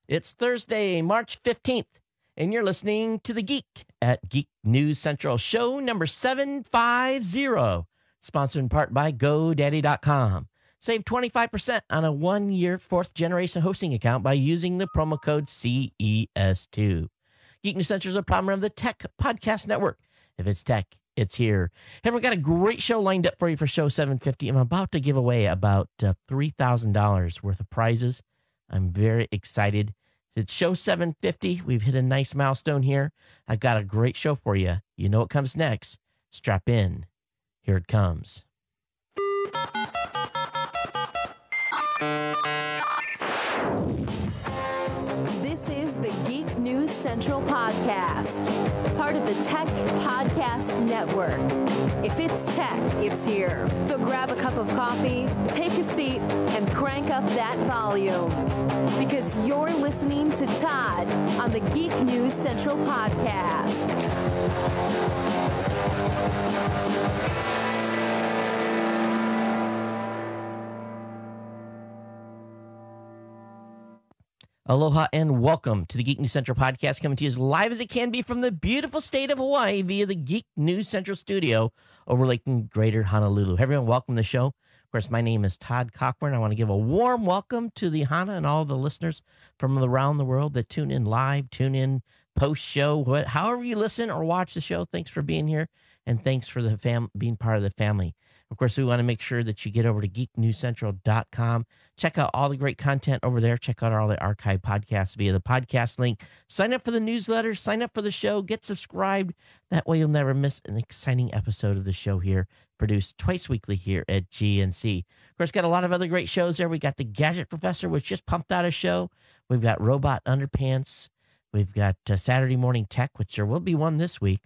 It's Thursday, March 15th, and you're listening to The Geek at Geek News Central, show number 750, sponsored in part by GoDaddy.com. Save 25% on a one-year fourth-generation hosting account by using the promo code CES2. Geek News Central is a program of the Tech Podcast Network. If it's tech, it's here. Hey, we've got a great show lined up for you for show 750. I'm about to give away about $3,000 worth of prizes. I'm very excited. It's show 750. We've hit a nice milestone here. I've got a great show for you. You know what comes next. Strap in. Here it comes. This is the Geek News Central Podcast, part of the Tech Podcast Network. If it's tech, it's here. So grab a cup of coffee, take a seat, and crank up that volume. Because you're listening to Todd on the Geek News Central Podcast. Aloha and welcome to the Geek News Central podcast, coming to you as live as it can be from the beautiful state of Hawaii via the Geek News Central studio overlooking Greater Honolulu. Hey everyone, welcome to the show. Of course, my name is Todd Cochran. I want to give a warm welcome to the Hana and all the listeners from around the world that tune in live, tune in post-show, however you listen or watch the show. Thanks for being here, and thanks for the being part of the family. Of course, we want to make sure that you get over to geeknewscentral.com. Check out all the great content over there. Check out all the archive podcasts via the podcast link. Sign up for the newsletter. Sign up for the show. Get subscribed. That way you'll never miss an exciting episode of the show here, produced twice weekly here at GNC. Of course, got a lot of other great shows there. We got the Gadget Professor, which just pumped out a show. We've got Robot Underpants. We've got Saturday Morning Tech, which there will be one this week.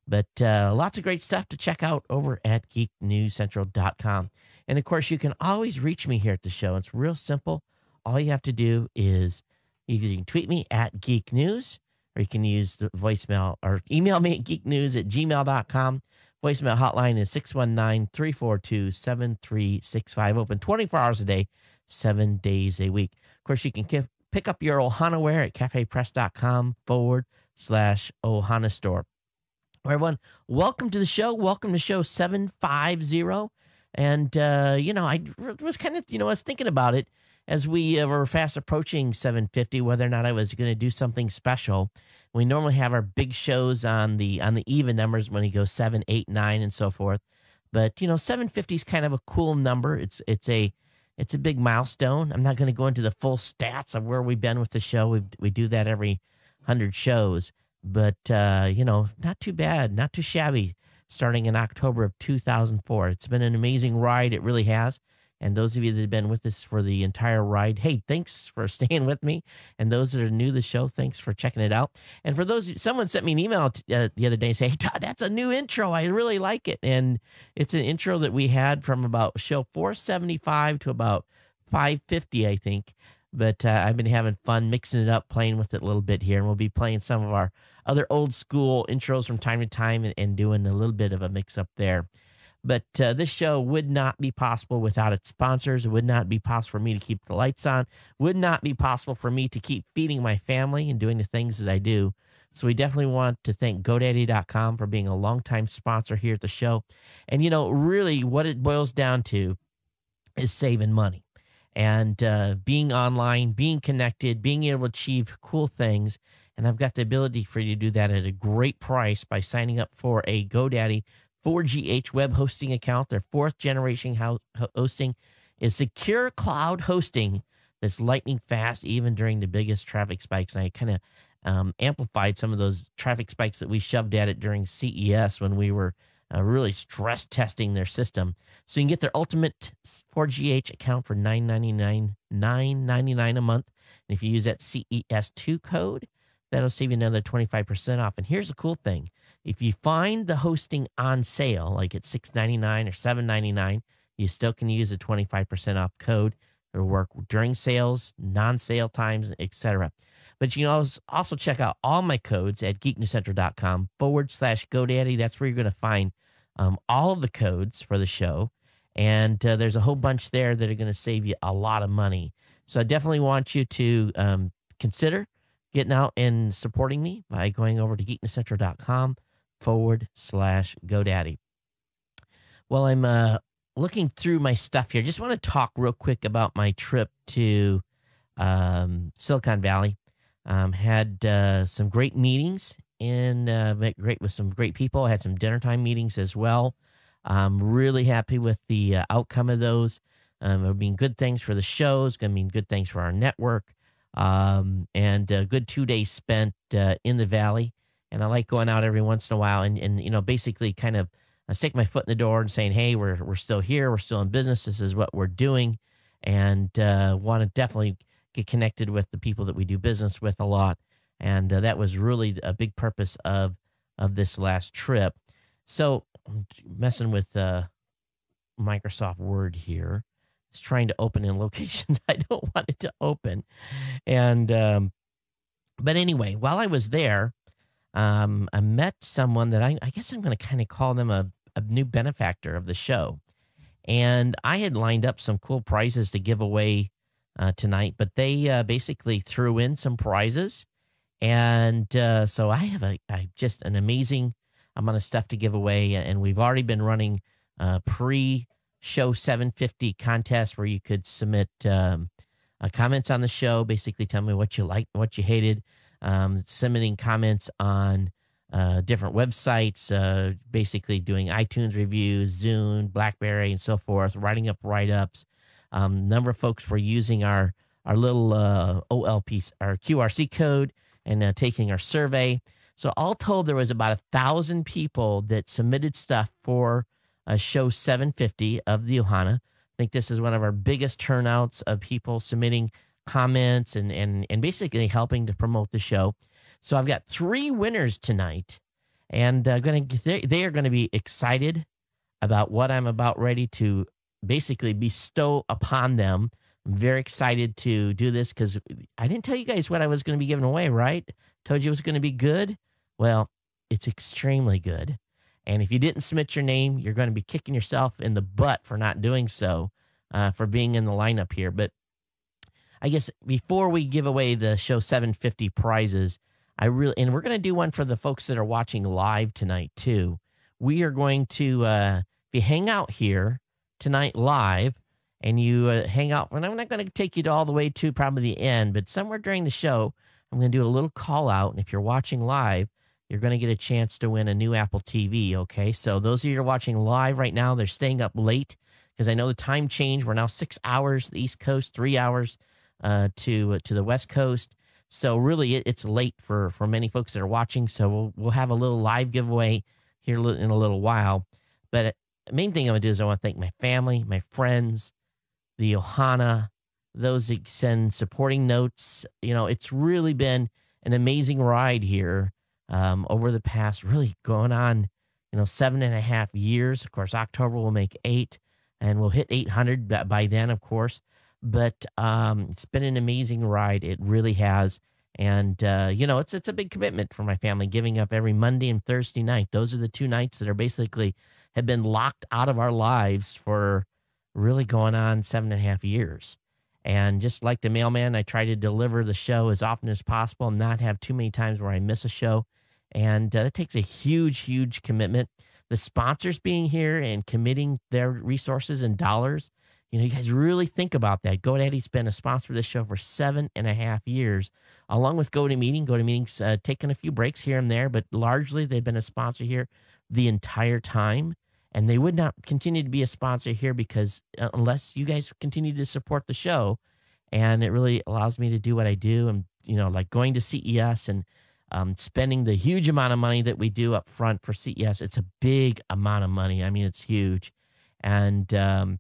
But lots of great stuff to check out over at geeknewscentral.com. And, of course, you can always reach me here at the show. It's real simple. All you have to do is you can tweet me at Geek News, or you can use the voicemail or email me at geeknews@gmail.com. Voicemail hotline is 619-342-7365. Open 24 hours a day, 7 days a week. Of course, you can pick up your Ohanaware at cafepress.com/Ohana store. All right, everyone, welcome to the show. Welcome to show 750. And, I was kind of, I was thinking about it as we were fast approaching 750, whether or not I was going to do something special. We normally have our big shows on the even numbers when we go 7, 8, 9, and so forth. But, 750 is kind of a cool number. It's a big milestone. I'm not going to go into the full stats of where we've been with the show. We do that every 100 shows. But, not too bad, not too shabby, starting in October of 2004. It's been an amazing ride. It really has. And those of you that have been with us for the entire ride, hey, thanks for staying with me. And those that are new to the show, thanks for checking it out. And for those, someone sent me an email the other day saying, hey, Todd, that's a new intro. I really like it. And it's an intro that we had from about show 475 to about 550, I think. But I've been having fun mixing it up, playing with it a little bit here. And we'll be playing some of our other old school intros from time to time and doing a little bit of a mix up there. But this show would not be possible without its sponsors. It would not be possible for me to keep the lights on. Would not be possible for me to keep feeding my family and doing the things that I do. So we definitely want to thank GoDaddy.com for being a longtime sponsor here at the show. And, really what it boils down to is saving money. And being online, being connected, being able to achieve cool things. And I've got the ability for you to do that at a great price by signing up for a GoDaddy 4GH web hosting account. Their fourth generation hosting is secure cloud hosting that's lightning fast, even during the biggest traffic spikes. And I kind of amplified some of those traffic spikes that we shoved at it during CES when we were really stress testing their system. So you can get their ultimate 4GH account for $9.99 a month. And if you use that CES2 code, that'll save you another 25% off. And here's the cool thing. If you find the hosting on sale, like at $6.99 or $7.99, you still can use a 25% off code. It'll work during sales, non-sale times, etc. But you can also check out all my codes at geeknewscentral.com/GoDaddy. That's where you're going to find all of the codes for the show. And there's a whole bunch there that are going to save you a lot of money. So I definitely want you to consider getting out and supporting me by going over to geeknewscentral.com/GoDaddy. Well, I'm looking through my stuff here. Just want to talk real quick about my trip to Silicon Valley. Had some great meetings with some great people. I had some dinner time meetings as well. I'm really happy with the outcome of those. It'll mean good things for the shows, going to mean good things for our network, and a good 2 days spent in the Valley. And I like going out every once in a while and basically kind of stick my foot in the door and saying, hey, we're still here. We're still in business. This is what we're doing. And want to definitely get connected with the people that we do business with a lot. And that was really a big purpose of this last trip. So I'm messing with Microsoft Word here. It's trying to open in locations I don't want it to open. And but anyway, while I was there, I met someone that I guess I'm going to kind of call them a new benefactor of the show. And I had lined up some cool prizes to give away tonight, but they basically threw in some prizes. And so I have just an amazing amount of stuff to give away. And we've already been running pre-show 750 contests where you could submit comments on the show, basically tell me what you liked, what you hated, submitting comments on different websites, basically doing iTunes reviews, Zune, BlackBerry, and so forth, writing up write-ups. Number of folks were using our little OLP, our QRC code, and taking our survey. So all told, there was about 1,000 people that submitted stuff for show 750 of the Ohana. I think this is one of our biggest turnouts of people submitting comments and basically helping to promote the show. So I've got 3 winners tonight, and they are going to be excited about what I'm about ready to basically bestow upon them. I'm very excited to do this because I didn't tell you guys what I was going to be giving away, right? Told you it was going to be good. Well, it's extremely good. And if you didn't submit your name, you're going to be kicking yourself in the butt for not doing so, for being in the lineup here. But I guess before we give away the show 750 prizes, and we're going to do one for the folks that are watching live tonight too. We are going to, if you hang out here tonight live and you hang out, and I'm not going to take you to all the way to probably the end, but somewhere during the show, I'm going to do a little call out. And if you're watching live, you're going to get a chance to win a new Apple TV, okay? So those of you who are watching live right now, they're staying up late because I know the time change. We're now 6 hours the East Coast, 3 hours to the West Coast. So really, it's late for many folks that are watching. So we'll have a little live giveaway here in a little while. But the main thing I'm going to do is I want to thank my family, my friends, the Ohana, those that send supporting notes. It's really been an amazing ride here over the past, really going on, 7.5 years. Of course, October will make 8, and we'll hit 800 by then, of course. But it's been an amazing ride. It really has. And, it's a big commitment for my family, giving up every Monday and Thursday night. Those are the 2 nights that are basically have been locked out of our lives for really going on 7.5 years. And just like the mailman, I try to deliver the show as often as possible and not have too many times where I miss a show. And that takes a huge, huge commitment. The sponsors being here and committing their resources and dollars, you guys really think about that. GoDaddy's been a sponsor of this show for 7.5 years, along with GoToMeeting. GoToMeeting's taken a few breaks here and there, but largely they've been a sponsor here the entire time. And they would not continue to be a sponsor here because unless you guys continue to support the show, and it really allows me to do what I do. And, like going to CES and spending the huge amount of money that we do up front for CES. It's a big amount of money. I mean, it's huge. And I'm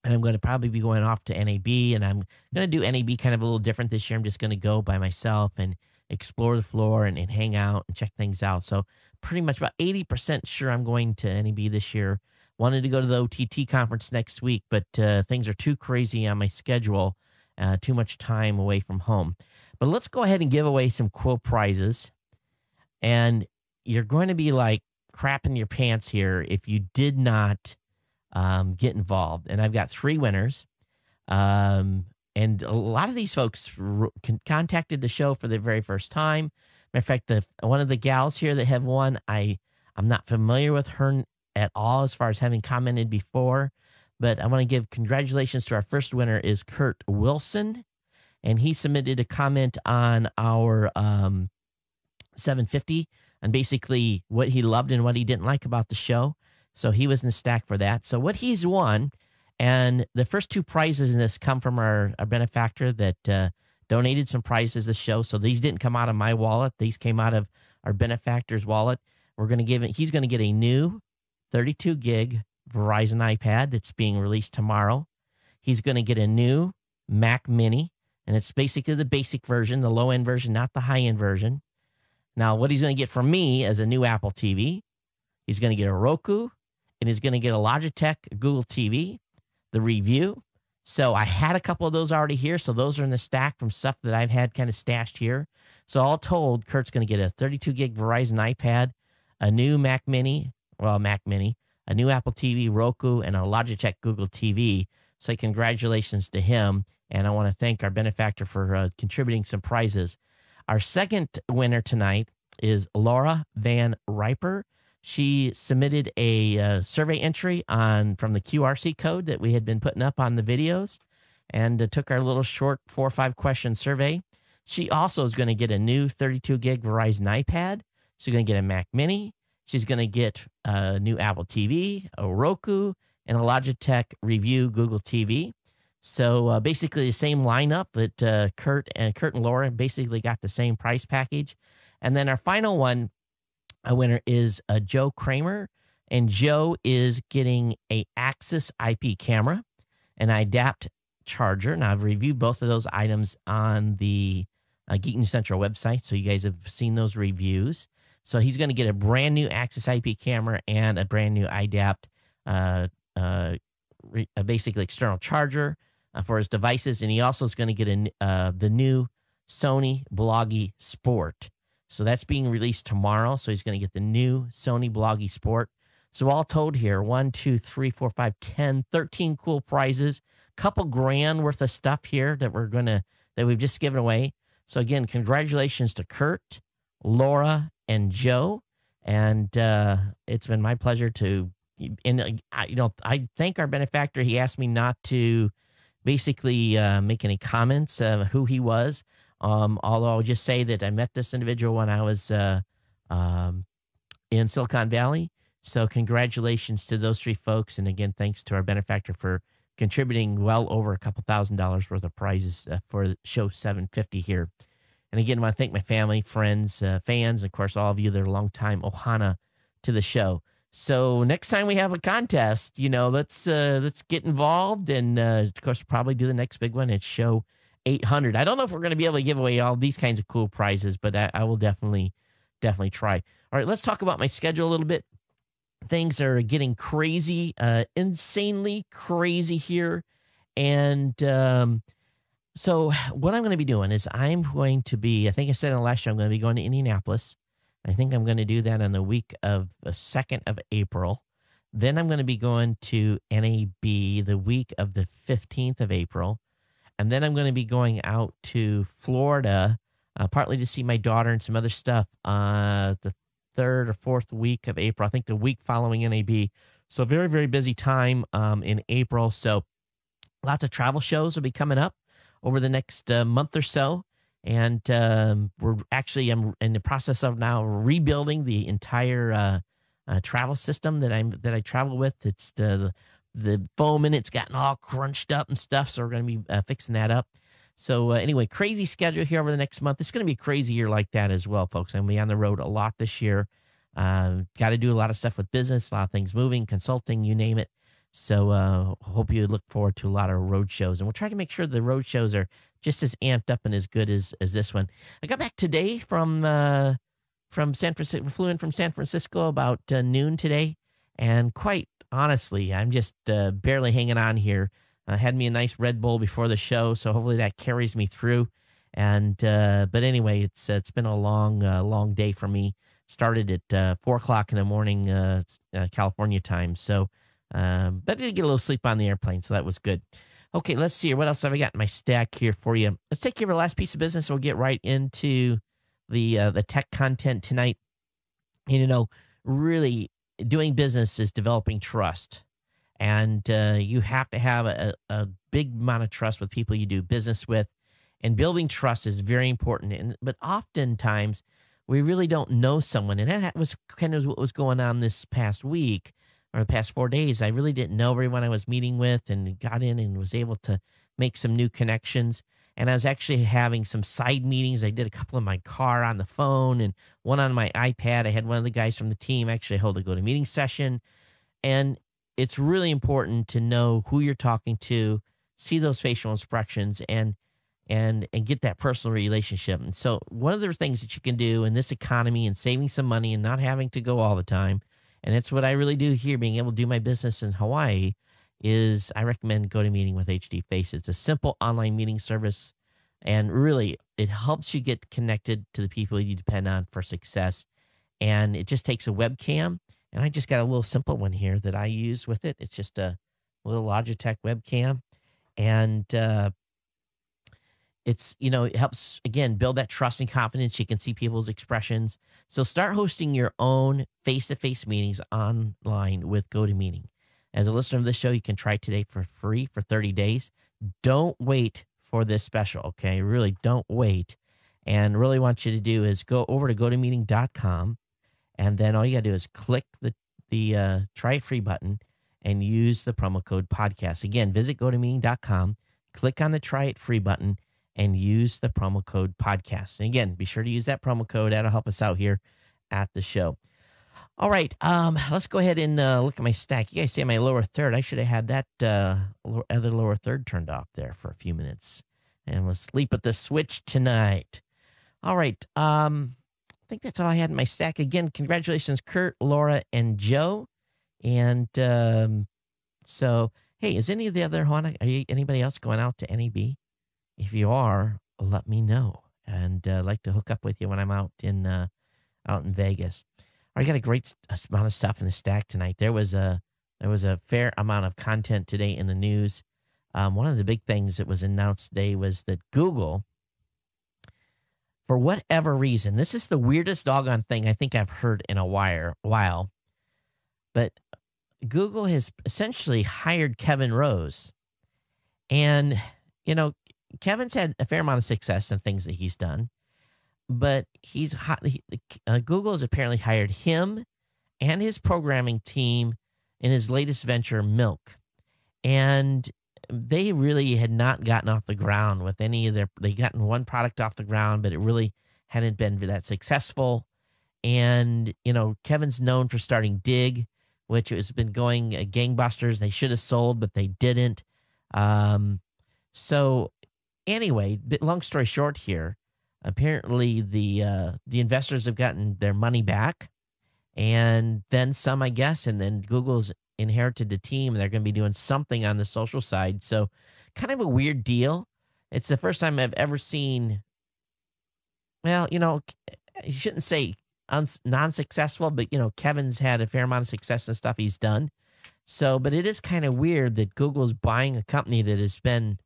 going to probably be going off to NAB, and I'm going to do NAB kind of a little different this year. I'm just going to go by myself and explore the floor and hang out and check things out. So pretty much about 80% sure I'm going to NAB this year. Wanted to go to the OTT conference next week, but things are too crazy on my schedule, too much time away from home. But let's go ahead and give away some cool prizes. And you're going to be like crapping your pants here if you did not get involved. And I've got 3 winners. And a lot of these folks contacted the show for the very first time. Matter of fact, one of the gals here that have won, I'm not familiar with her at all as far as having commented before, but I want to give congratulations to our first winner is Kurt Wilson, and he submitted a comment on our 750 and basically what he loved and what he didn't like about the show. So he was in the stack for that. So what he's won, and the first two prizes in this come from our benefactor that donated some prizes to the show. So these didn't come out of my wallet. These came out of our benefactor's wallet. We're going to give it, he's going to get a new 32 gig Verizon iPad that's being released tomorrow. He's going to get a new Mac Mini, and it's basically the basic version, the low-end version, not the high-end version. Now, what he's going to get from me is a new Apple TV. He's going to get a Roku, and he's going to get a Logitech Google TV, the review. So I had a couple of those already here, so those are in the stack from stuff that I've had kind of stashed here. So all told, Kurt's going to get a 32 gig Verizon iPad, a new Mac Mini, a new Apple TV, Roku, and a Logitech Google TV. So congratulations to him, and I want to thank our benefactor for contributing some prizes. Our second winner tonight is Laura Van Riper. She submitted a survey entry from the QRC code that we had been putting up on the videos, and took our little short 4 or 5 question survey. She also is going to get a new 32 gig Verizon iPad. She's going to get a Mac Mini. She's going to get a new Apple TV, a Roku, and a Logitech Review Google TV. So basically the same lineup that Kurt and Laura basically got the same price package. And then our final one, a winner is Joe Kramer, and Joe is getting a Axis IP camera, an iDapt charger. Now I've reviewed both of those items on the Geek News Central website, so you guys have seen those reviews. So he's going to get a brand new Axis IP camera and a brand new iDapt, basically external charger for his devices, and he also is going to get the new Sony Bloggy Sport. So that's being released tomorrow. So he's going to get the new Sony Bloggy Sport. So all told here, 1, 2, 3, 4, 5, 10, 13 cool prizes, couple grand worth of stuff here that we've just given away. So again, congratulations to Kurt, Laura, and Joe. And it's been my pleasure I thank our benefactor. He asked me not to basically make any comments of who he was. Although I'll just say that I met this individual when I was in Silicon Valley. So congratulations to those 3 folks. And again, thanks to our benefactor for contributing well over a couple $1,000s worth of prizes for show 750 here. And again, I want to thank my family, friends, fans, and of course, all of you that are longtime Ohana to the show. So next time we have a contest, let's get involved. And of course, we'll probably do the next big one at show 800. I don't know if we're going to be able to give away all these kinds of cool prizes, but I will definitely try. All right, let's talk about my schedule a little bit. Things are getting crazy, insanely crazy here. And so what I'm going to be doing is I think I said in the last show, I'm going to be going to Indianapolis. I think I'm going to do that on the week of the 2nd of April. Then I'm going to be going to NAB the week of the 15th of April. And then I'm going to be going out to Florida, partly to see my daughter and some other stuff the 3rd or 4th week of April. I think the week following NAB. So very, very busy time in April. So lots of travel shows will be coming up over the next month or so. And I'm in the process of now rebuilding the entire travel system that I travel with. It's the foam in it's gotten all crunched up and stuff, so we're going to be fixing that up. So anyway, crazy schedule here over the next month. It's going to be a crazy year like that as well, folks. I'm going to be on the road a lot this year. Got to do a lot of stuff with business, a lot of things moving, consulting, you name it. So hope you look forward to a lot of road shows. And we'll try to make sure the road shows are just as amped up and as good as this one. I got back today from San Francisco, flew in from San Francisco about noon today. And quite honestly, I'm just barely hanging on here. Had me a nice Red Bull before the show, so hopefully that carries me through. And but anyway, it's been a long day for me. Started at 4 o'clock in the morning, California time. So, but I did get a little sleep on the airplane, so that was good. Okay, let's see here. What else have I got in my stack here for you? Let's take care of the last piece of business. And we'll get right into the tech content tonight. Really doing business is developing trust. And you have to have a big amount of trust with people you do business with. And building trust is very important. But oftentimes, we really don't know someone. And that was kind of what was going on this past week or the past 4 days. I really didn't know everyone I was meeting with and got in and was able to make some new connections. And I was actually having some side meetings. I did a couple in my car on the phone and one on my iPad. I had one of the guys from the team actually hold a go-to-meeting session. And it's really important to know who you're talking to, see those facial expressions, and get that personal relationship. And so one of the things that you can do in this economy and saving some money and not having to go all the time, and it's what I really do here, being able to do my business in Hawaii, is I recommend GoToMeeting with HD Face. It's a simple online meeting service, and really it helps you get connected to the people you depend on for success. And it just takes a webcam, and I just got a little simple one here that I use with it. It's just a little Logitech webcam, and it helps, again, build that trust and confidence. You can see people's expressions. So start hosting your own face-to-face meetings online with GoToMeeting. As a listener of this show, you can try today for free for 30 days. Don't wait for this special, okay? Really don't wait. And really want you to do is go over to gotomeeting.com, and then all you got to do is click the try it free button and use the promo code podcast. Again, visit gotomeeting.com, click on the try it free button, and use the promo code podcast. And again, be sure to use that promo code. That'll help us out here at the show. All right, let's go ahead and look at my stack. You guys see my lower third. I should have had that other lower third turned off there for a few minutes. And we'll sleep at the switch tonight. All right, I think that's all I had in my stack. Again, congratulations, Kurt, Laura, and Joe. And so, hey, is any of the other anybody else going out to NAB? If you are, let me know. And I'd like to hook up with you when I'm out in Vegas. I got a great amount of stuff in the stack tonight. There was a fair amount of content today in the news. One of the big things that was announced today was that Google, for whatever reason, this is the weirdest doggone thing I think I've heard in a while, but Google has essentially hired Kevin Rose. And, Kevin's had a fair amount of success in things that he's done. But Google has apparently hired him and his programming team in his latest venture, Milk. And they really had not gotten off the ground with any of they gotten one product off the ground, but it really hadn't been that successful. And, Kevin's known for starting Dig, which has been going gangbusters. They should have sold, but they didn't. So anyway, long story short here, apparently the investors have gotten their money back, and then some, I guess, and then Google's inherited the team, and they're going to be doing something on the social side. So kind of a weird deal. It's the first time I've ever seen, well, you shouldn't say non-successful, but, Kevin's had a fair amount of success and stuff he's done. So, but it is kind of weird that Google's buying a company that has been,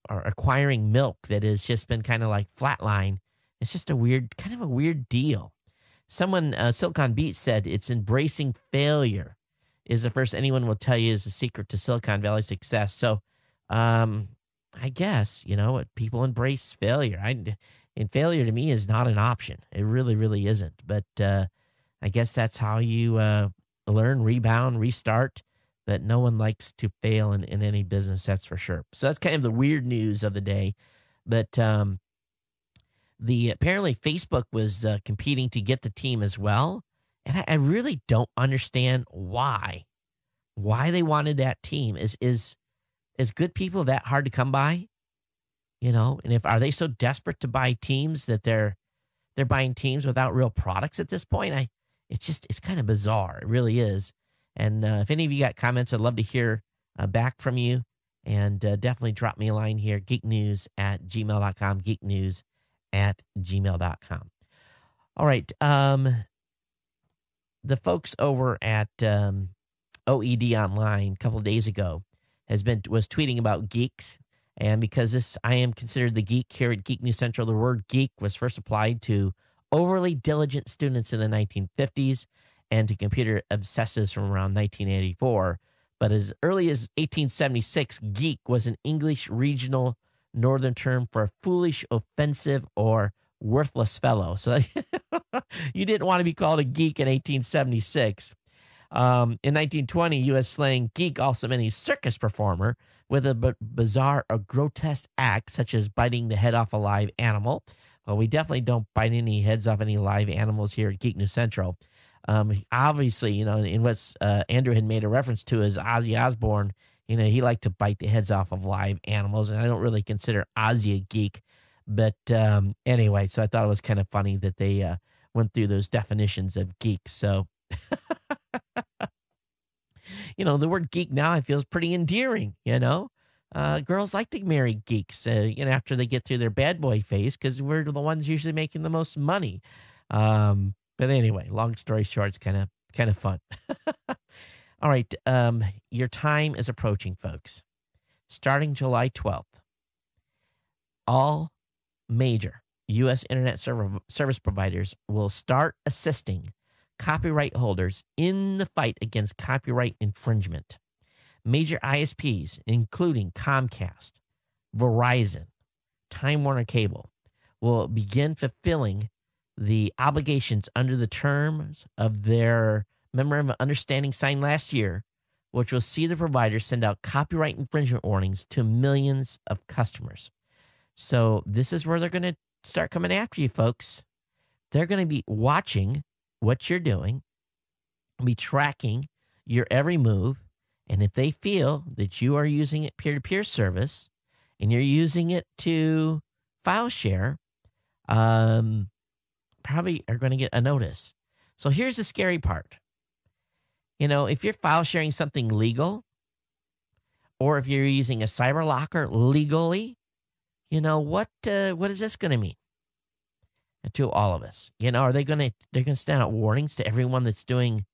or acquiring Milk that has just been kind of like flatline. It's just kind of a weird deal. Someone, Silicon Beat said, it's embracing failure is the first anyone will tell you is the secret to Silicon Valley success. So, I guess, people embrace failure. And failure to me is not an option. It really, really isn't. But I guess that's how you learn, rebound, restart. But no one likes to fail in any business, that's for sure. So that's kind of the weird news of the day. But apparently Facebook was competing to get the team as well. And I really don't understand why they wanted that team. Is good people that hard to come by? And are they so desperate to buy teams that they're buying teams without real products at this point? It's kind of bizarre. It really is. And if any of you got comments, I'd love to hear back from you. And definitely drop me a line here, geeknews@gmail.com, geeknews@gmail.com. All right. The folks over at OED Online a couple of days ago was tweeting about geeks. And because I am considered the geek here at Geek News Central, the word geek was first applied to overly diligent students in the 1950s and to computer obsessives from around 1984. But as early as 1876, geek was an English regional northern term for a foolish, offensive, or worthless fellow. So you didn't want to be called a geek in 1876. In 1920, U.S. slang geek also meant a circus performer with a bizarre or grotesque act, such as biting the head off a live animal. Well, we definitely don't bite any heads off any live animals here at Geek News Central. Obviously, in what Andrew had made a reference to as Ozzy Osbourne, he liked to bite the heads off of live animals, and I don't really consider Ozzy a geek. But anyway, so I thought it was kind of funny that they went through those definitions of geek. So, the word geek now I feel is pretty endearing, Girls like to marry geeks, after they get through their bad boy phase, because we're the ones usually making the most money. But anyway, long story short, it's kind of fun. All right, your time is approaching, folks. Starting July 12th, all major U.S. internet service providers will start assisting copyright holders in the fight against copyright infringement. Major ISPs, including Comcast, Verizon, Time Warner Cable, will begin fulfilling the obligations under the terms of their Memorandum of Understanding signed last year, which will see the providers send out copyright infringement warnings to millions of customers. So this is where they're going to start coming after you, folks. They're going to be watching what you're doing, be tracking your every move, and if they feel that you are using it peer-to-peer service and you're using it to file share, probably are going to get a notice. So here's the scary part. If you're file sharing something legal, or if you're using a cyber locker legally, what is this going to mean to all of us? Are they're going to stand out warnings to everyone that's doing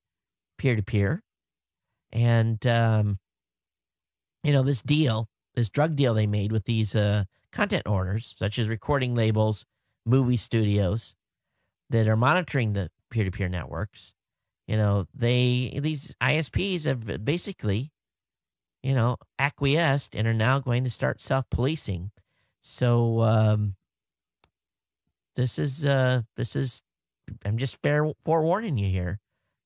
peer-to-peer? And, this drug deal they made with these content owners, such as recording labels, movie studios that are monitoring the peer-to-peer networks, these ISPs have basically, acquiesced and are now going to start self-policing. So this is I'm just forewarning you here,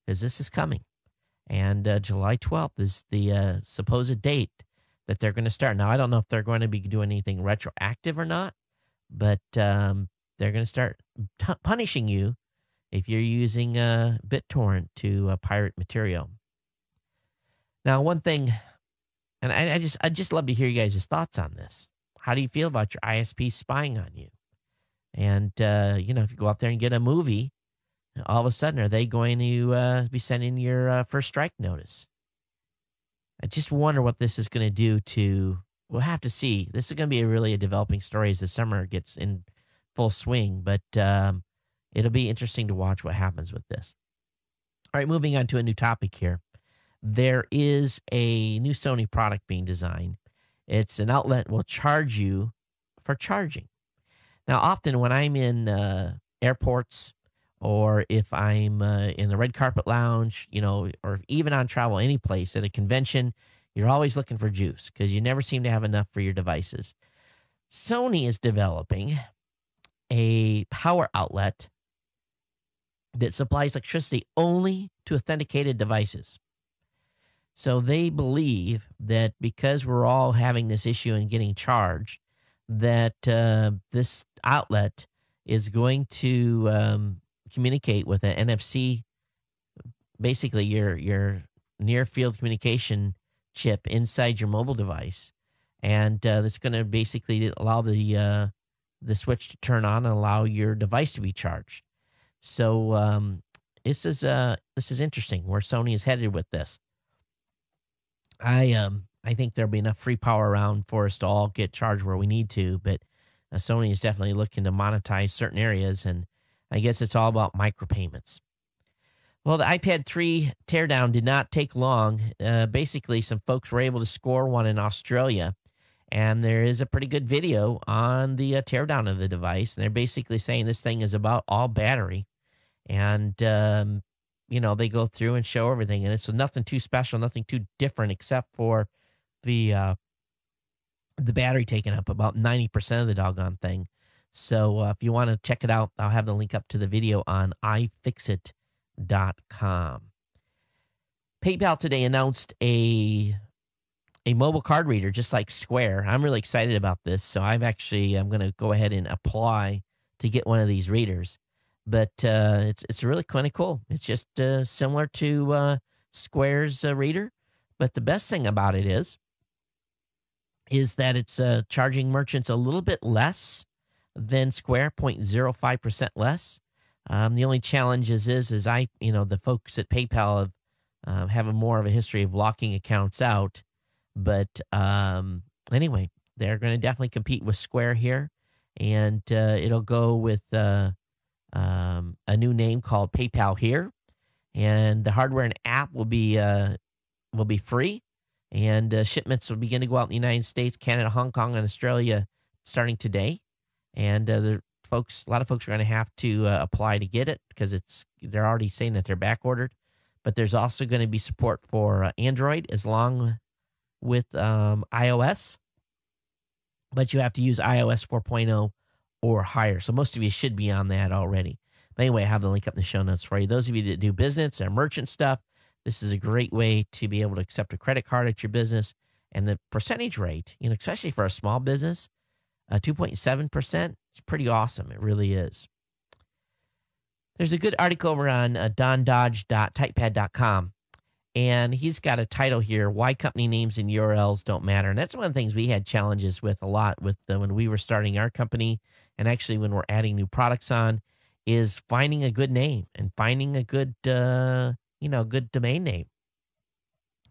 because this is coming. And July 12th is the supposed date that they're going to start. Now, I don't know if they're going to be doing anything retroactive or not, but they're going to start punishing you if you're using BitTorrent to pirate material. Now, one thing, and I'd just love to hear you guys' thoughts on this. How do you feel about your ISP spying on you? And, if you go out there and get a movie, all of a sudden, are they going to be sending your first strike notice? I just wonder what this is going to do to, we'll have to see. This is going to be really a developing story as the summer gets in full swing, but it'll be interesting to watch what happens with this. All right, moving on to a new topic here. There is a new Sony product being designed. It's an outlet will charge you for charging. Now, often when I'm in airports, or if I'm in the red carpet lounge, or even on travel, any place at a convention, you're always looking for juice because you never seem to have enough for your devices. Sony is developing a power outlet that supplies electricity only to authenticated devices. So they believe that because we're all having this issue and getting charged, that this outlet is going to communicate with an NFC, basically your near field communication chip inside your mobile device, and that's going to basically allow the switch to turn on and allow your device to be charged. So this is interesting where Sony is headed with this. I think there'll be enough free power around for us to all get charged where we need to, but Sony is definitely looking to monetize certain areas, and I guess it's all about micropayments. Well, the iPad 3 teardown did not take long. Basically, some folks were able to score one in Australia, and there is a pretty good video on the teardown of the device. And they're basically saying this thing is about all battery. And, they go through and show everything. And it's nothing too special, nothing too different, except for the battery taking up about 90% of the doggone thing. So if you want to check it out, I'll have the link up to the video on iFixit.com. PayPal today announced a mobile card reader just like Square. I'm really excited about this. So I'm going to go ahead and apply to get one of these readers. But it's really kind of cool. It's just similar to Square's reader. But the best thing about it is that it's charging merchants a little bit less than Square, 0.05% less. The only challenge is the folks at PayPal have more of a history of locking accounts out. But anyway, they're going to definitely compete with Square here, and it'll go with a new name called PayPal here, and the hardware and app will be free, and shipments will begin to go out in the United States, Canada, Hong Kong, and Australia starting today. And a lot of folks are going to have to apply to get it because they're already saying that they're back ordered. But there's also going to be support for Android as long with iOS, but you have to use iOS 4.0 or higher. So most of you should be on that already. But anyway, I have the link up in the show notes for you. Those of you that do business or merchant stuff, this is a great way to be able to accept a credit card at your business. And the percentage rate, especially for a small business, 2.7%, it's pretty awesome. It really is. There's a good article over on dondodge.typepad.com. And he's got a title here, Why Company Names and URLs Don't Matter. And that's one of the things we had challenges with a lot with when we were starting our company, and actually when we're adding new products on, is finding a good name and finding a good, good domain name.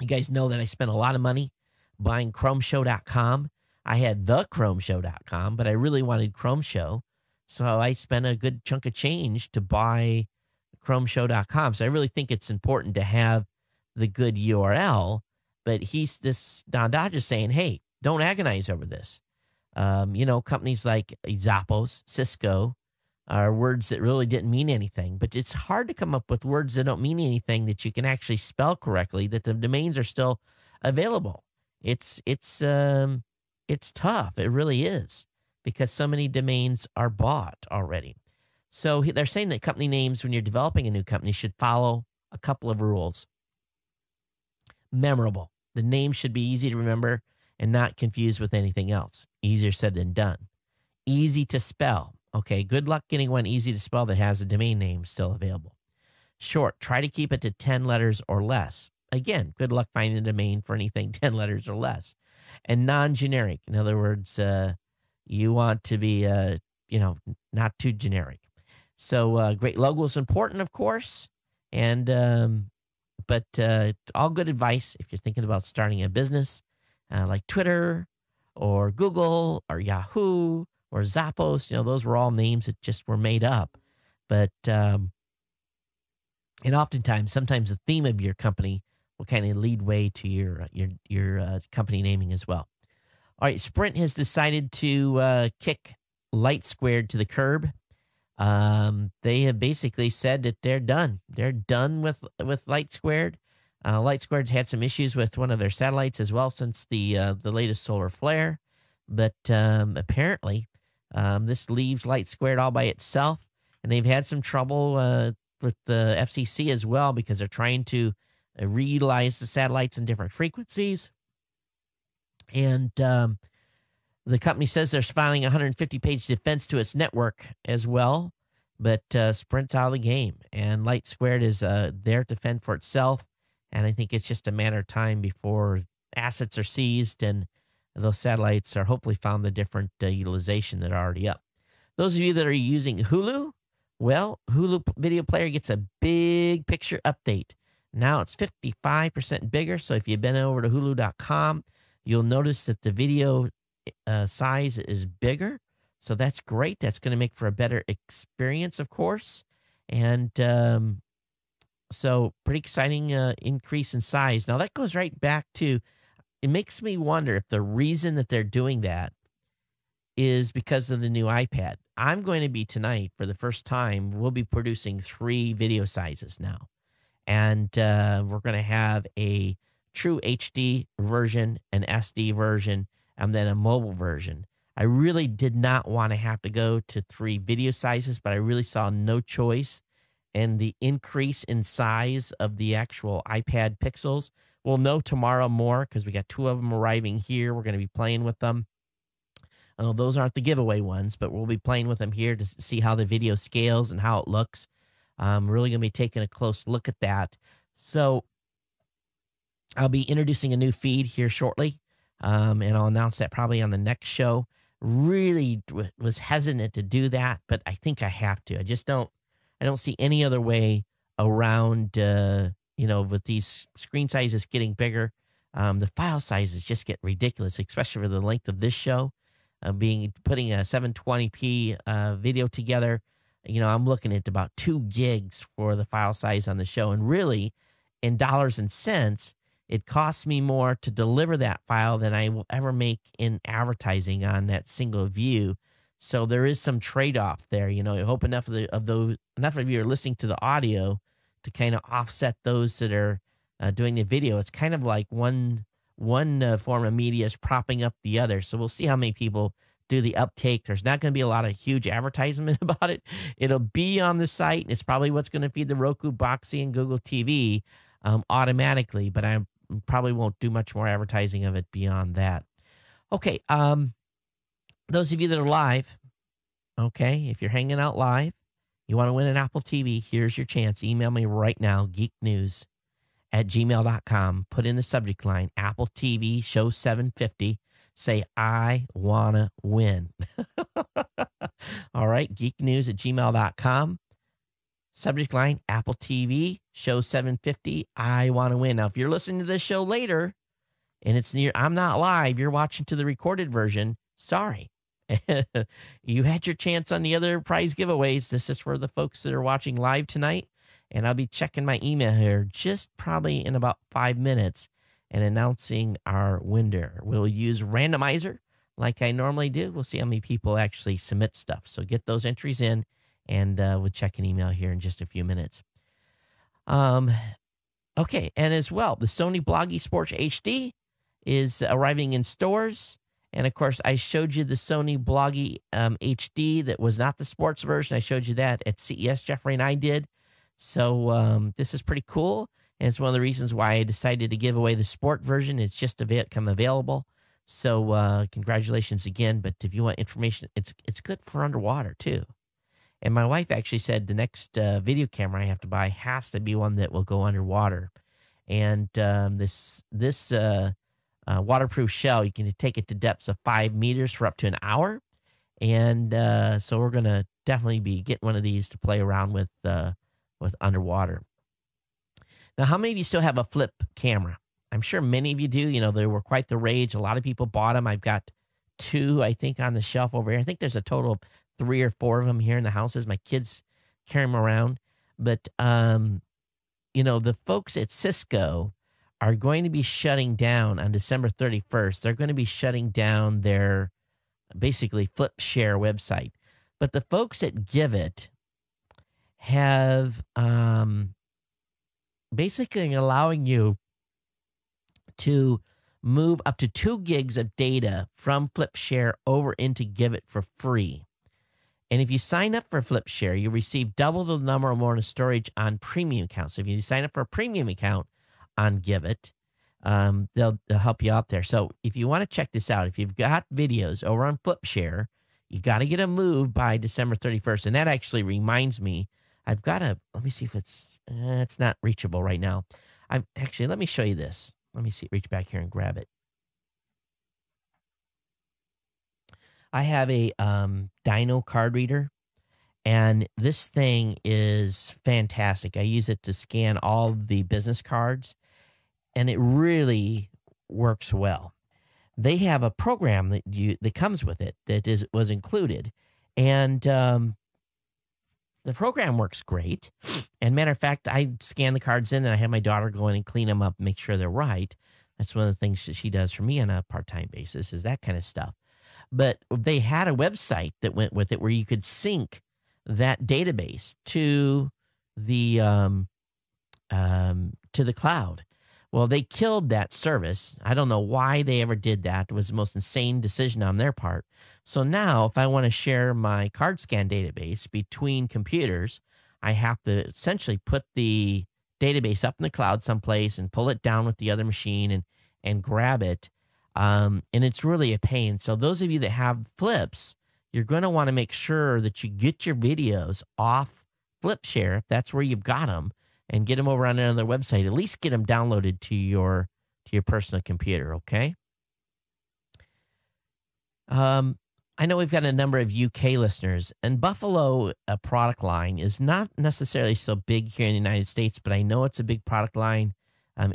You guys know that I spent a lot of money buying chromeshow.com. I had the chromeshow.com, but I really wanted Chrome Show. So I spent a good chunk of change to buy chromeshow.com. So I really think it's important to have the good URL, but Don Dodge is saying, hey, don't agonize over this. Companies like Zappos, Cisco are words that really didn't mean anything, but it's hard to come up with words that don't mean anything that you can actually spell correctly, that the domains are still available. It's tough. It really is, because so many domains are bought already. So they're saying that company names, when you're developing a new company, should follow a couple of rules. Memorable. The name should be easy to remember and not confused with anything else. Easier said than done. Easy to spell. Okay, good luck getting one easy to spell that has a domain name still available. Short. Try to keep it to 10 letters or less. Again, good luck finding a domain for anything 10 letters or less. And non-generic. In other words, you want to be, not too generic. So great logo is important, of course. And but all good advice if you're thinking about starting a business like Twitter or Google or Yahoo or Zappos. Those were all names that just were made up. But and oftentimes, sometimes the theme of your company will kind of lead way to your company naming as well. All right, Sprint has decided to kick Light Squared to the curb. They have basically said that they're done. They're done with Light Squared. Light Squared's had some issues with one of their satellites as well since the latest solar flare. But apparently, this leaves Light Squared all by itself, and they've had some trouble with the FCC as well because they're trying to reutilize the satellites in different frequencies. And the company says they're filing a 150-page defense to its network as well, but Sprint's out of the game, and Light Squared is there to fend for itself, and I think it's just a matter of time before assets are seized and those satellites are hopefully found the different utilization that are already up. Those of you that are using Hulu, well, Hulu Video Player gets a big picture update. Now it's 55% bigger, so if you've been over to Hulu.com, you'll notice that the video size is bigger, so that's great. That's going to make for a better experience, of course. And So pretty exciting increase in size. Now that goes right back to, it makes me wonder if the reason that they're doing that is because of the new iPad. I'm going to be tonight, for the first time, we'll be producing 3 video sizes now. And we're going to have a true HD version, an SD version, and then a mobile version. I really did not want to have to go to 3 video sizes, but I really saw no choice. And the increase in size of the actual iPad pixels, we'll know tomorrow more because we got 2 of them arriving here. We're going to be playing with them. I know those aren't the giveaway ones, but we'll be playing with them here to see how the video scales and how it looks. I'm really going to be taking a close look at that. So I'll be introducing a new feed here shortly, and I'll announce that probably on the next show. Really was hesitant to do that, but I think I have to. I don't see any other way around, with these screen sizes getting bigger. The file sizes just get ridiculous, especially for the length of this show. Putting a 720p video together, I'm looking at about 2 gigs for the file size on the show. And really, in dollars and cents, it costs me more to deliver that file than I will ever make in advertising on that single view. So there is some trade-off there. I hope enough of you are listening to the audio to kind of offset those that are doing the video. It's kind of like one form of media is propping up the other. So we'll see how many people do the uptake. There's not going to be a lot of huge advertisement about it. It'll be on the site. It's probably what's going to feed the Roku, Boxy, and Google TV automatically, but I probably won't do much more advertising of it beyond that. Okay, those of you that are live, okay, if you're hanging out live, you want to win an Apple TV, here's your chance. Email me right now, geeknews@gmail.com. Put in the subject line, Apple TV Show 750. Say, I want to win. All right, geeknews@gmail.com. Subject line, Apple TV Show 750. I want to win. Now, if you're listening to this show later and I'm not live, you're watching to the recorded version, sorry. You had your chance on the other prize giveaways. This is for the folks that are watching live tonight. And I'll be checking my email here just probably in about 5 minutes and announcing our winner. We'll use randomizer like I normally do. We'll see how many people actually submit stuff. So get those entries in, and we'll check an email here in just a few minutes. Okay, and as well, the Sony Bloggy Sports HD is arriving in stores. And, of course, I showed you the Sony Bloggy HD that was not the sports version. I showed you that at CES, Jeffrey and I did. So this is pretty cool, and it's one of the reasons why I decided to give away the sport version. It's just come available. So congratulations again. But if you want information, it's good for underwater too. And my wife actually said the next video camera I have to buy has to be one that will go underwater. And this waterproof shell, you can take it to depths of 5 meters for up to an hour. And so we're going to definitely be getting one of these to play around with underwater. Now, how many of you still have a flip camera? I'm sure many of you do. They were quite the rage. A lot of people bought them. I've got 2, I think, on the shelf over here. I think there's a total of 3 or 4 of them here in the houses. My kids carry them around. But, the folks at Cisco are going to be shutting down on December 31st. They're going to be shutting down their basically FlipShare website. But the folks at Give It have basically allowing you to move up to 2 gigs of data from FlipShare over into Give It for free. And if you sign up for FlipShare, you receive double the number or more of storage on premium accounts. So if you sign up for a premium account on Give It, they'll help you out there. So if you want to check this out, if you've got videos over on FlipShare, you got to get them moved by December 31st. And that actually reminds me, let me see if it's not reachable right now. Let me show you this. Let me see, reach back here and grab it. I have a Dino card reader, and this thing is fantastic. I use it to scan all the business cards, and it really works well. They have a program that comes with it that was included, and The program works great. And matter of fact, I scan the cards in and I have my daughter go in and clean them up, make sure they're right. That's one of the things that she does for me on a part-time basis is that kind of stuff. But they had a website that went with it where you could sync that database to the cloud. Well, they killed that service. I don't know why they ever did that. It was the most insane decision on their part. So now if I want to share my card scan database between computers, I have to essentially put the database up in the cloud someplace and pull it down with the other machine and grab it. And it's really a pain. So those of you that have flips, you're going to want to make sure that you get your videos off FlipShare, if that's where you've got them, and get them over on another website. At least get them downloaded to your personal computer, okay? I know we've got a number of UK listeners, and Buffalo, a product line, is not necessarily so big here in the United States, but I know it's a big product line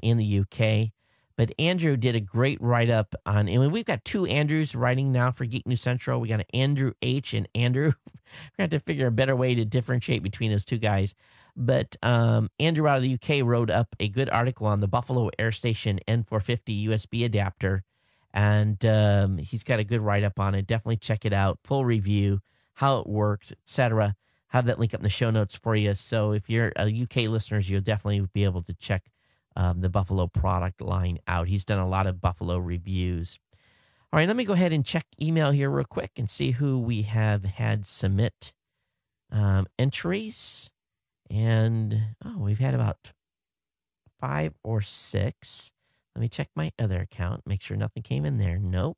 in the UK. But Andrew did a great write-up on, and we've got two Andrews writing now for Geek News Central. We got an Andrew H. and Andrew. We're going to have to figure a better way to differentiate between those two guys. But Andrew out of the UK wrote up a good article on the Buffalo Air Station N450 USB adapter, and he's got a good write-up on it. Definitely check it out. Full review, how it works, etc. Have that link up in the show notes for you. So if you're a UK listeners, you'll definitely be able to check the Buffalo product line out. He's done a lot of Buffalo reviews. All right, let me go ahead and check email here real quick and see who we have had submit entries. And, we've had about 5 or 6. Let me check my other account, make sure nothing came in there. Nope.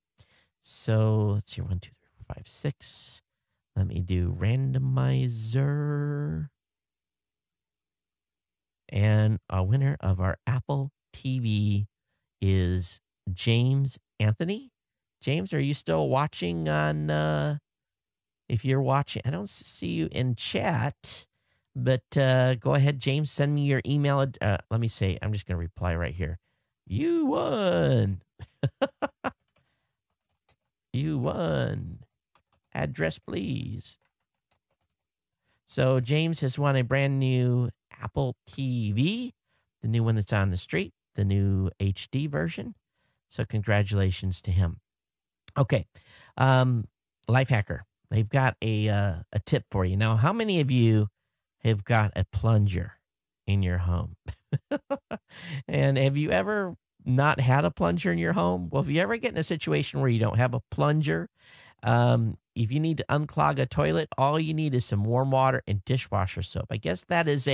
So let's see, 1, 2, 3, 4, 5, 6. Let me do randomizer. And a winner of our Apple TV is James Anthony. James, are you still watching on, if you're watching, I don't see you in chat. But go ahead, James, send me your email. Let me say, I'm just going to reply right here. You won. You won. Address, please. So James has won a brand new Apple TV, the new one that's on the street, the new HD version. So congratulations to him. Okay. Lifehacker, they've got a tip for you. Now, how many of you have got a plunger in your home? And have you ever not had a plunger in your home? Well, if you ever get in a situation where you don't have a plunger, if you need to unclog a toilet, all you need is some warm water and dishwasher soap. I guess that is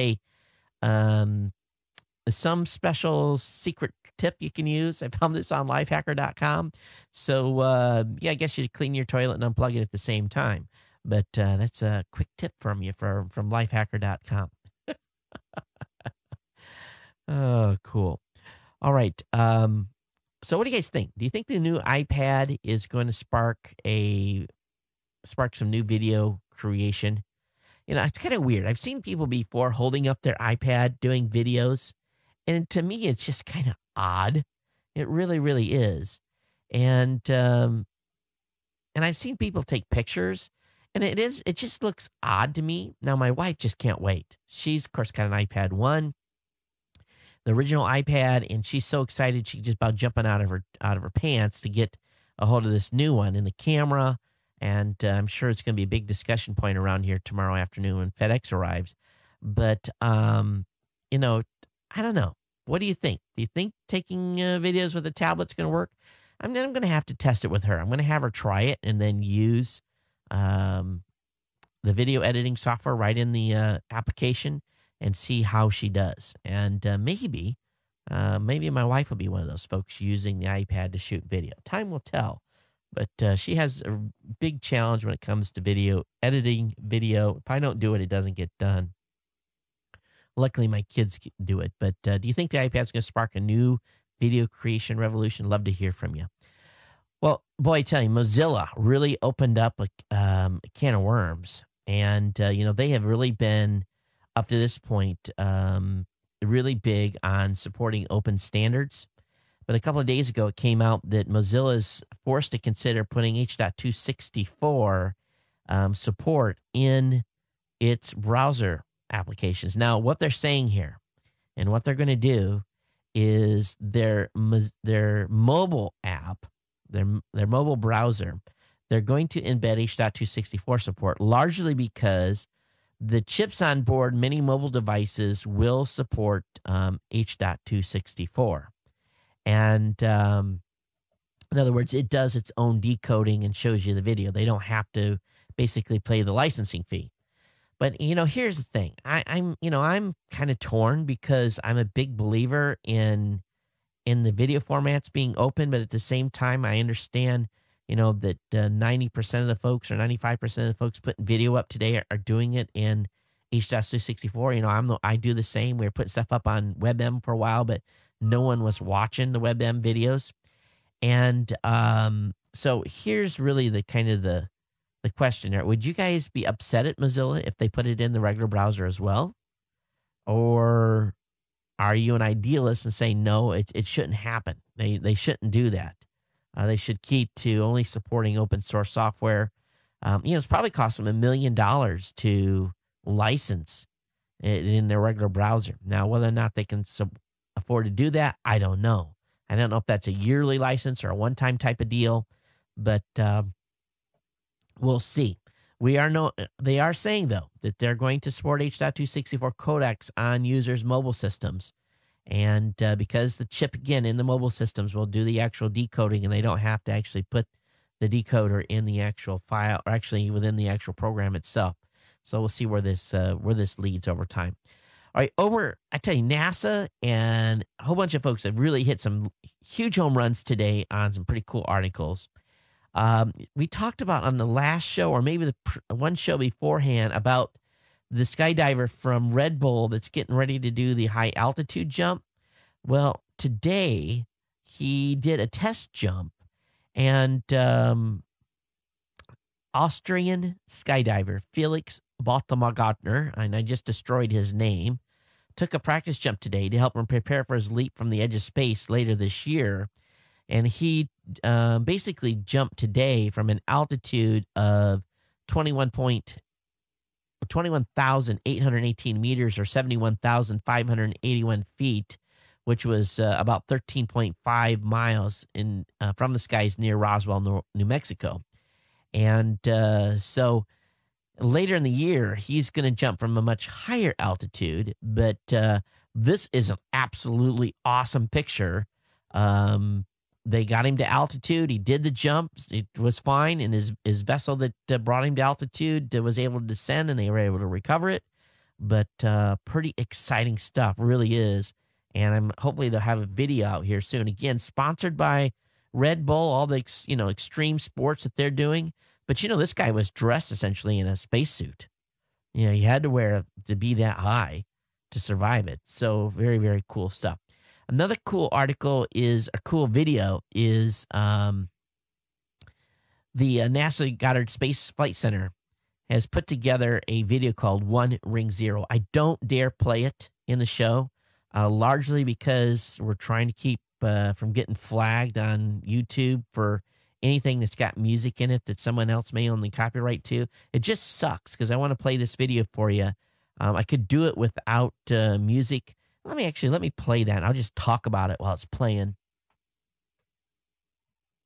some special secret tip you can use. I found this on lifehacker.com. So, I guess you clean your toilet and unplug it at the same time. But that's a quick tip from you from lifehacker.com. Oh, cool. All right. So what do you guys think? Do you think the new iPad is going to spark some new video creation? You know, it's kind of weird. I've seen people before holding up their iPad doing videos, and to me, it's just kind of odd. It really, really is. And I've seen people take pictures, and it just looks odd to me. Now, my wife just can't wait. She's, of course, got an iPad 1, the original iPad, and she's so excited she's just about jumping out of her pants to get a hold of this new one and the camera. And I'm sure it's going to be a big discussion point around here tomorrow afternoon when FedEx arrives. But I don't know. What do you think? Do you think taking videos with a tablet's going to work? I'm going to have to test it with her. I'm going to have her try it and then use the video editing software right in the application and see how she does. And maybe my wife will be one of those folks using the iPad to shoot video. Time will tell. But she has a big challenge when it comes to video, editing video. If I don't do it, it doesn't get done. Luckily, my kids do it. But do you think the iPad's going to spark a new video creation revolution? Love to hear from you. Well, boy, I tell you, Mozilla really opened up a can of worms. And, they have really been, up to this point, really big on supporting open standards. But a couple of days ago, it came out that Mozilla is forced to consider putting H.264 support in its browser applications. Now, what they're saying here and what they're going to do is their mobile app, their mobile browser, they're going to embed H.264 support, largely because the chips on board many mobile devices will support H.264. And in other words, it does its own decoding and shows you the video. They don't have to basically pay the licensing fee. But, here's the thing. I'm kind of torn because I'm a big believer in the video formats being open, but at the same time, I understand, that 90% of the folks or 95% of the folks putting video up today are doing it in H.264. I do the same. We were putting stuff up on WebM for a while, but no one was watching the WebM videos. And so here's really the kind of the question there. Would you guys be upset at Mozilla if they put it in the regular browser as well? Or are you an idealist and say, no, it shouldn't happen? They shouldn't do that. They should keep to only supporting open source software. It's probably cost them $1 million to license it in their regular browser. Now, whether or not they can afford to do that, I don't know. I don't know if that's a yearly license or a one-time type of deal, but we'll see. They are saying, though, that they're going to support H.264 codecs on users' mobile systems. And because the chip, again, in the mobile systems will do the actual decoding, and they don't have to actually put the decoder in the actual file, or actually within the actual program itself. So we'll see where this leads over time. All right, I tell you, NASA and a whole bunch of folks have really hit some huge home runs today on some pretty cool articles. We talked about on the last show, or maybe the one show beforehand, about the skydiver from Red Bull that's getting ready to do the high altitude jump. Well, today he did a test jump, and Austrian skydiver Felix Baltemagotner, and I just destroyed his name, took a practice jump today to help him prepare for his leap from the edge of space later this year. And he basically jumped today from an altitude of 21,818 meters, or 71,581 feet, which was about 13.5 miles from the skies near Roswell, New Mexico. And so later in the year, he's going to jump from a much higher altitude, but this is an absolutely awesome picture. They got him to altitude. He did the jump. It was fine. And his vessel that brought him to altitude was able to descend, and they were able to recover it. But pretty exciting stuff, really is. And hopefully they'll have a video out here soon. Again, sponsored by Red Bull, all the extreme sports that they're doing. But this guy was dressed essentially in a spacesuit. He had to wear to be that high to survive it. So very, very cool stuff. Another cool article is a cool video is the NASA Goddard Space Flight Center has put together a video called One Ring Zero. I don't dare play it in the show, largely because we're trying to keep from getting flagged on YouTube for anything that's got music in it that someone else may own the copyright to. It just sucks because I want to play this video for you. I could do it without music. Let me play that. I'll just talk about it while it's playing.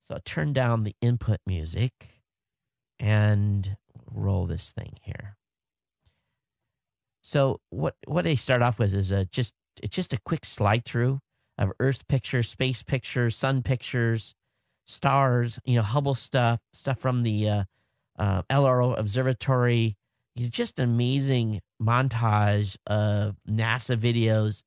So I'll turn down the input music and roll this thing here. So what they start off with is it's just a quick slide through of Earth pictures, space pictures, sun pictures, stars, Hubble stuff from the LRO Observatory. Just an amazing montage of NASA videos,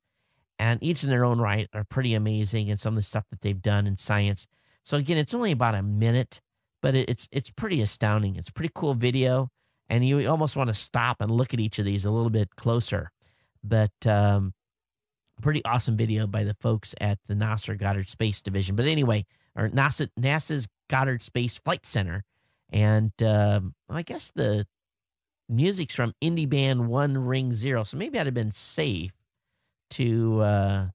and each in their own right are pretty amazing, and some of the stuff that they've done in science. So again, it's only about a minute, but it's pretty astounding. It's a pretty cool video, and you almost want to stop and look at each of these a little bit closer. But pretty awesome video by the folks at the NASA Goddard Space Division. But anyway, or NASA's Goddard Space Flight Center, and I guess the music's from indie band One Ring Zero, so maybe I'd have been safe to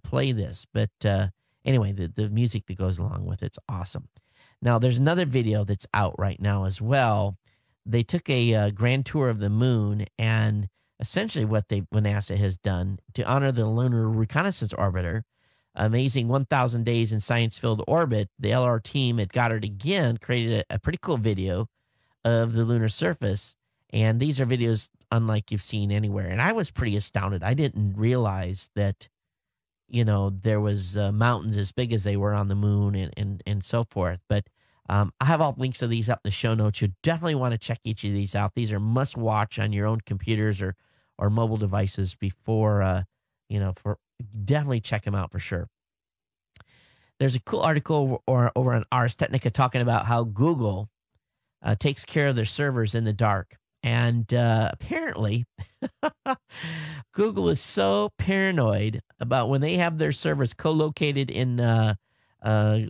play this. But anyway, the music that goes along with it's awesome. Now, there's another video that's out right now as well they took a grand tour of the moon, and essentially what NASA has done to honor the Lunar Reconnaissance Orbiter, amazing 1,000 days in science-filled orbit, the LR team at Goddard again created a pretty cool video of the lunar surface, and these are videos unlike you've seen anywhere. And I was pretty astounded. I didn't realize that, there was mountains as big as they were on the moon and so forth. But I have all links to these up in the show notes. You definitely want to check each of these out. These are must watch on your own computers or mobile devices before, definitely check them out for sure. There's a cool article over on Ars Technica talking about how Google takes care of their servers in the dark. And apparently, Google is so paranoid about when they have their servers co-located in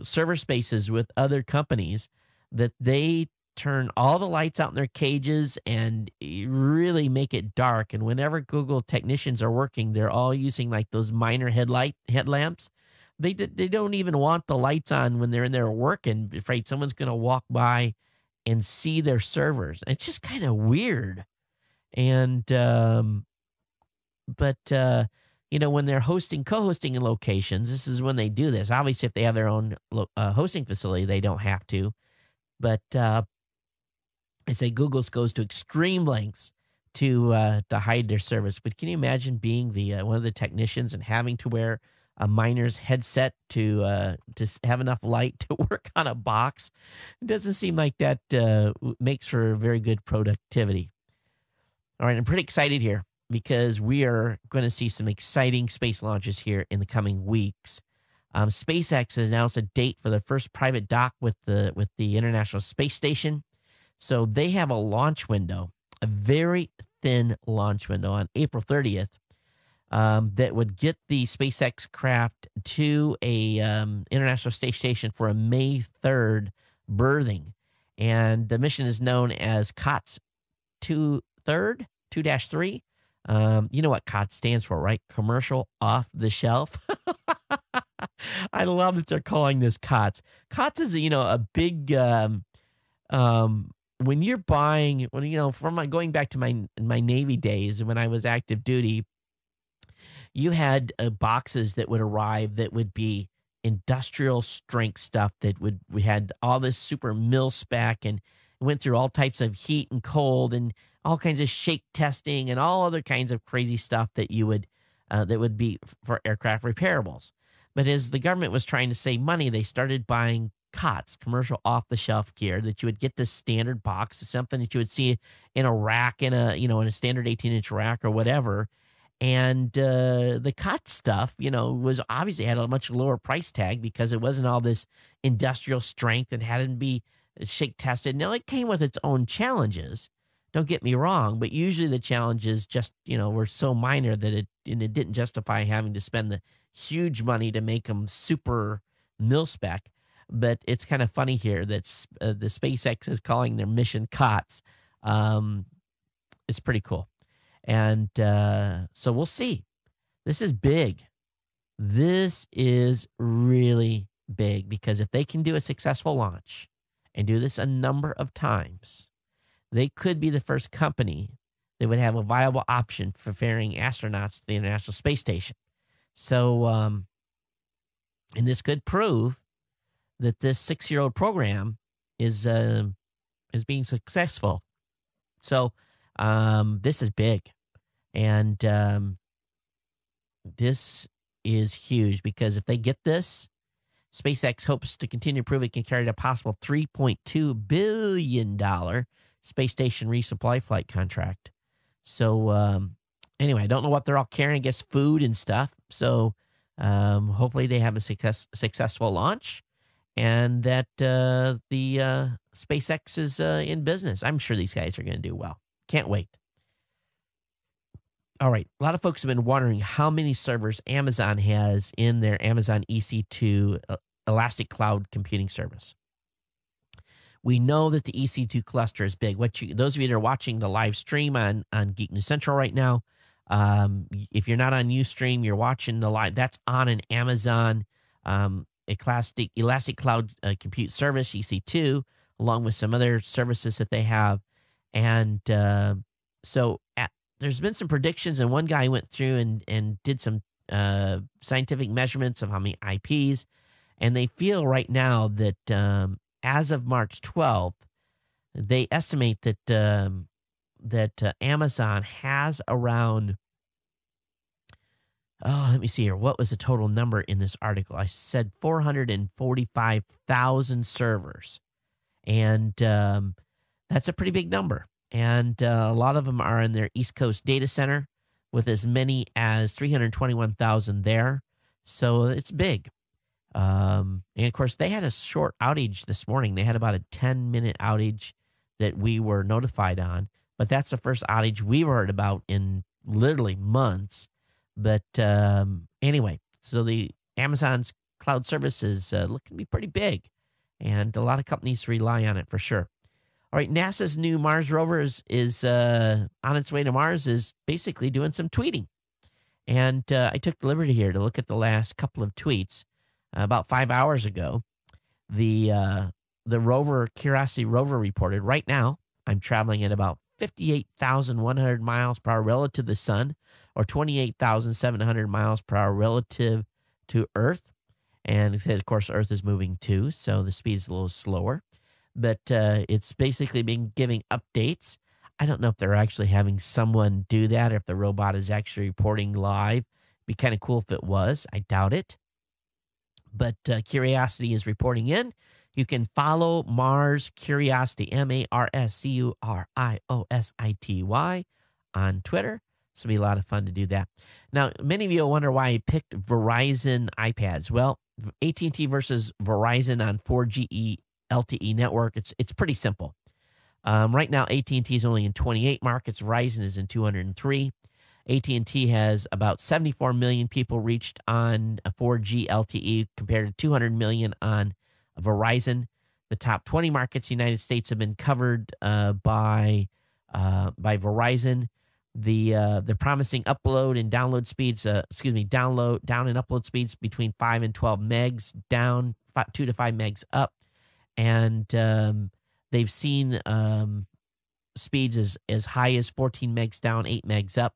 server spaces with other companies that they turn all the lights out in their cages and really make it dark. And whenever Google technicians are working, they're all using like those minor headlamps. They don't even want the lights on when they're in there working, afraid someone's going to walk by and see their servers. It's just kind of weird. And, when they're co-hosting in locations, this is when they do this. Obviously, if they have their own hosting facility, they don't have to. But I say Google goes to extreme lengths to hide their service. But can you imagine being the one of the technicians and having to wear a miner's headset to have enough light to work on a box? It doesn't seem like that makes for very good productivity. All right, I'm pretty excited here because we are going to see some exciting space launches here in the coming weeks. SpaceX has announced a date for the first private dock with the International Space Station. So they have a launch window, a very thin launch window on April 30th. That would get the SpaceX craft to a International Space Station for a May 3rd berthing. And the mission is known as COTS 2-3. You know what COTS stands for, right? Commercial Off the Shelf. I love that they're calling this COTS. COTS is, a big, when you're buying, going back to my Navy days when I was active duty, you had boxes that would arrive that would be industrial strength stuff we had all this super mil spec and went through all types of heat and cold and all kinds of shake testing and all other kinds of crazy stuff that that would be for aircraft repairables. But as the government was trying to save money, they started buying COTS, commercial off-the-shelf gear, that you would get this standard box, something that you would see in a rack, in a standard 18-inch rack or whatever. And the COTS stuff, was obviously had a much lower price tag because it wasn't all this industrial strength and hadn't be shake tested. Now, it came with its own challenges. Don't get me wrong, but usually the challenges just, were so minor that it didn't justify having to spend the huge money to make them super mil-spec. But it's kind of funny here that the SpaceX is calling their mission COTS. It's pretty cool. And so we'll see. This is big. This is really big because if they can do a successful launch and do this a number of times, they could be the first company that would have a viable option for ferrying astronauts to the International Space Station. So, and this could prove that this 6-year-old program is being successful. So, this is big. And this is huge because if they get this, SpaceX hopes to continue to prove it can carry a possible $3.2 billion space station resupply flight contract. So anyway, I don't know what they're all carrying, I guess food and stuff. So hopefully they have a successful launch and that the SpaceX is in business. I'm sure these guys are going to do well. Can't wait. All right. A lot of folks have been wondering how many servers Amazon has in their Amazon EC2 Elastic Cloud Computing Service. We know that the EC2 cluster is big. Those of you that are watching the live stream on Geek News Central right now, if you're not on Ustream, you're watching the live. That's on an Amazon Elastic Cloud Compute Service, EC2, along with some other services that they have. And there's been some predictions, and one guy went through and did some scientific measurements of how many IPs, and they feel right now that as of March 12th, they estimate that Amazon has around, let me see here. What was the total number in this article? I said 445,000 servers. And that's a pretty big number. And a lot of them are in their East Coast data center with as many as 321,000 there. So it's big. And of course, they had a short outage this morning. They had about a 10-minute outage that we were notified on. But that's the first outage we've heard about in literally months. But anyway, so the Amazon's cloud service is looking to be pretty big. And a lot of companies rely on it for sure. All right, NASA's new Mars rover is on its way to Mars, is basically doing some tweeting. And I took the liberty here to look at the last couple of tweets. About 5 hours ago, the rover, Curiosity rover, reported, right now, I'm traveling at about 58,100 miles per hour relative to the sun, or 28,700 miles per hour relative to Earth. And of course, Earth is moving too, so the speed is a little slower. But it's basically been giving updates. I don't know if they're actually having someone do that, or if the robot is actually reporting live. It'd be kind of cool if it was. I doubt it. But Curiosity is reporting in. You can follow Mars Curiosity, MarsCuriosity, on Twitter. So it'll be a lot of fun to do that. Now, many of you will wonder why I picked Verizon iPads. Well, AT&T versus Verizon on 4G LTE network, it's pretty simple. Right now, AT&T is only in 28 markets. Verizon is in 203. AT&T has about 74 million people reached on a 4G LTE compared to 200 million on Verizon. The top 20 markets in the United States have been covered by Verizon. They're promising upload and download speeds. Down and upload speeds between 5 and 12 megs down, 2 to 5 megs up, and they've seen speeds as high as 14 megs down, 8 megs up.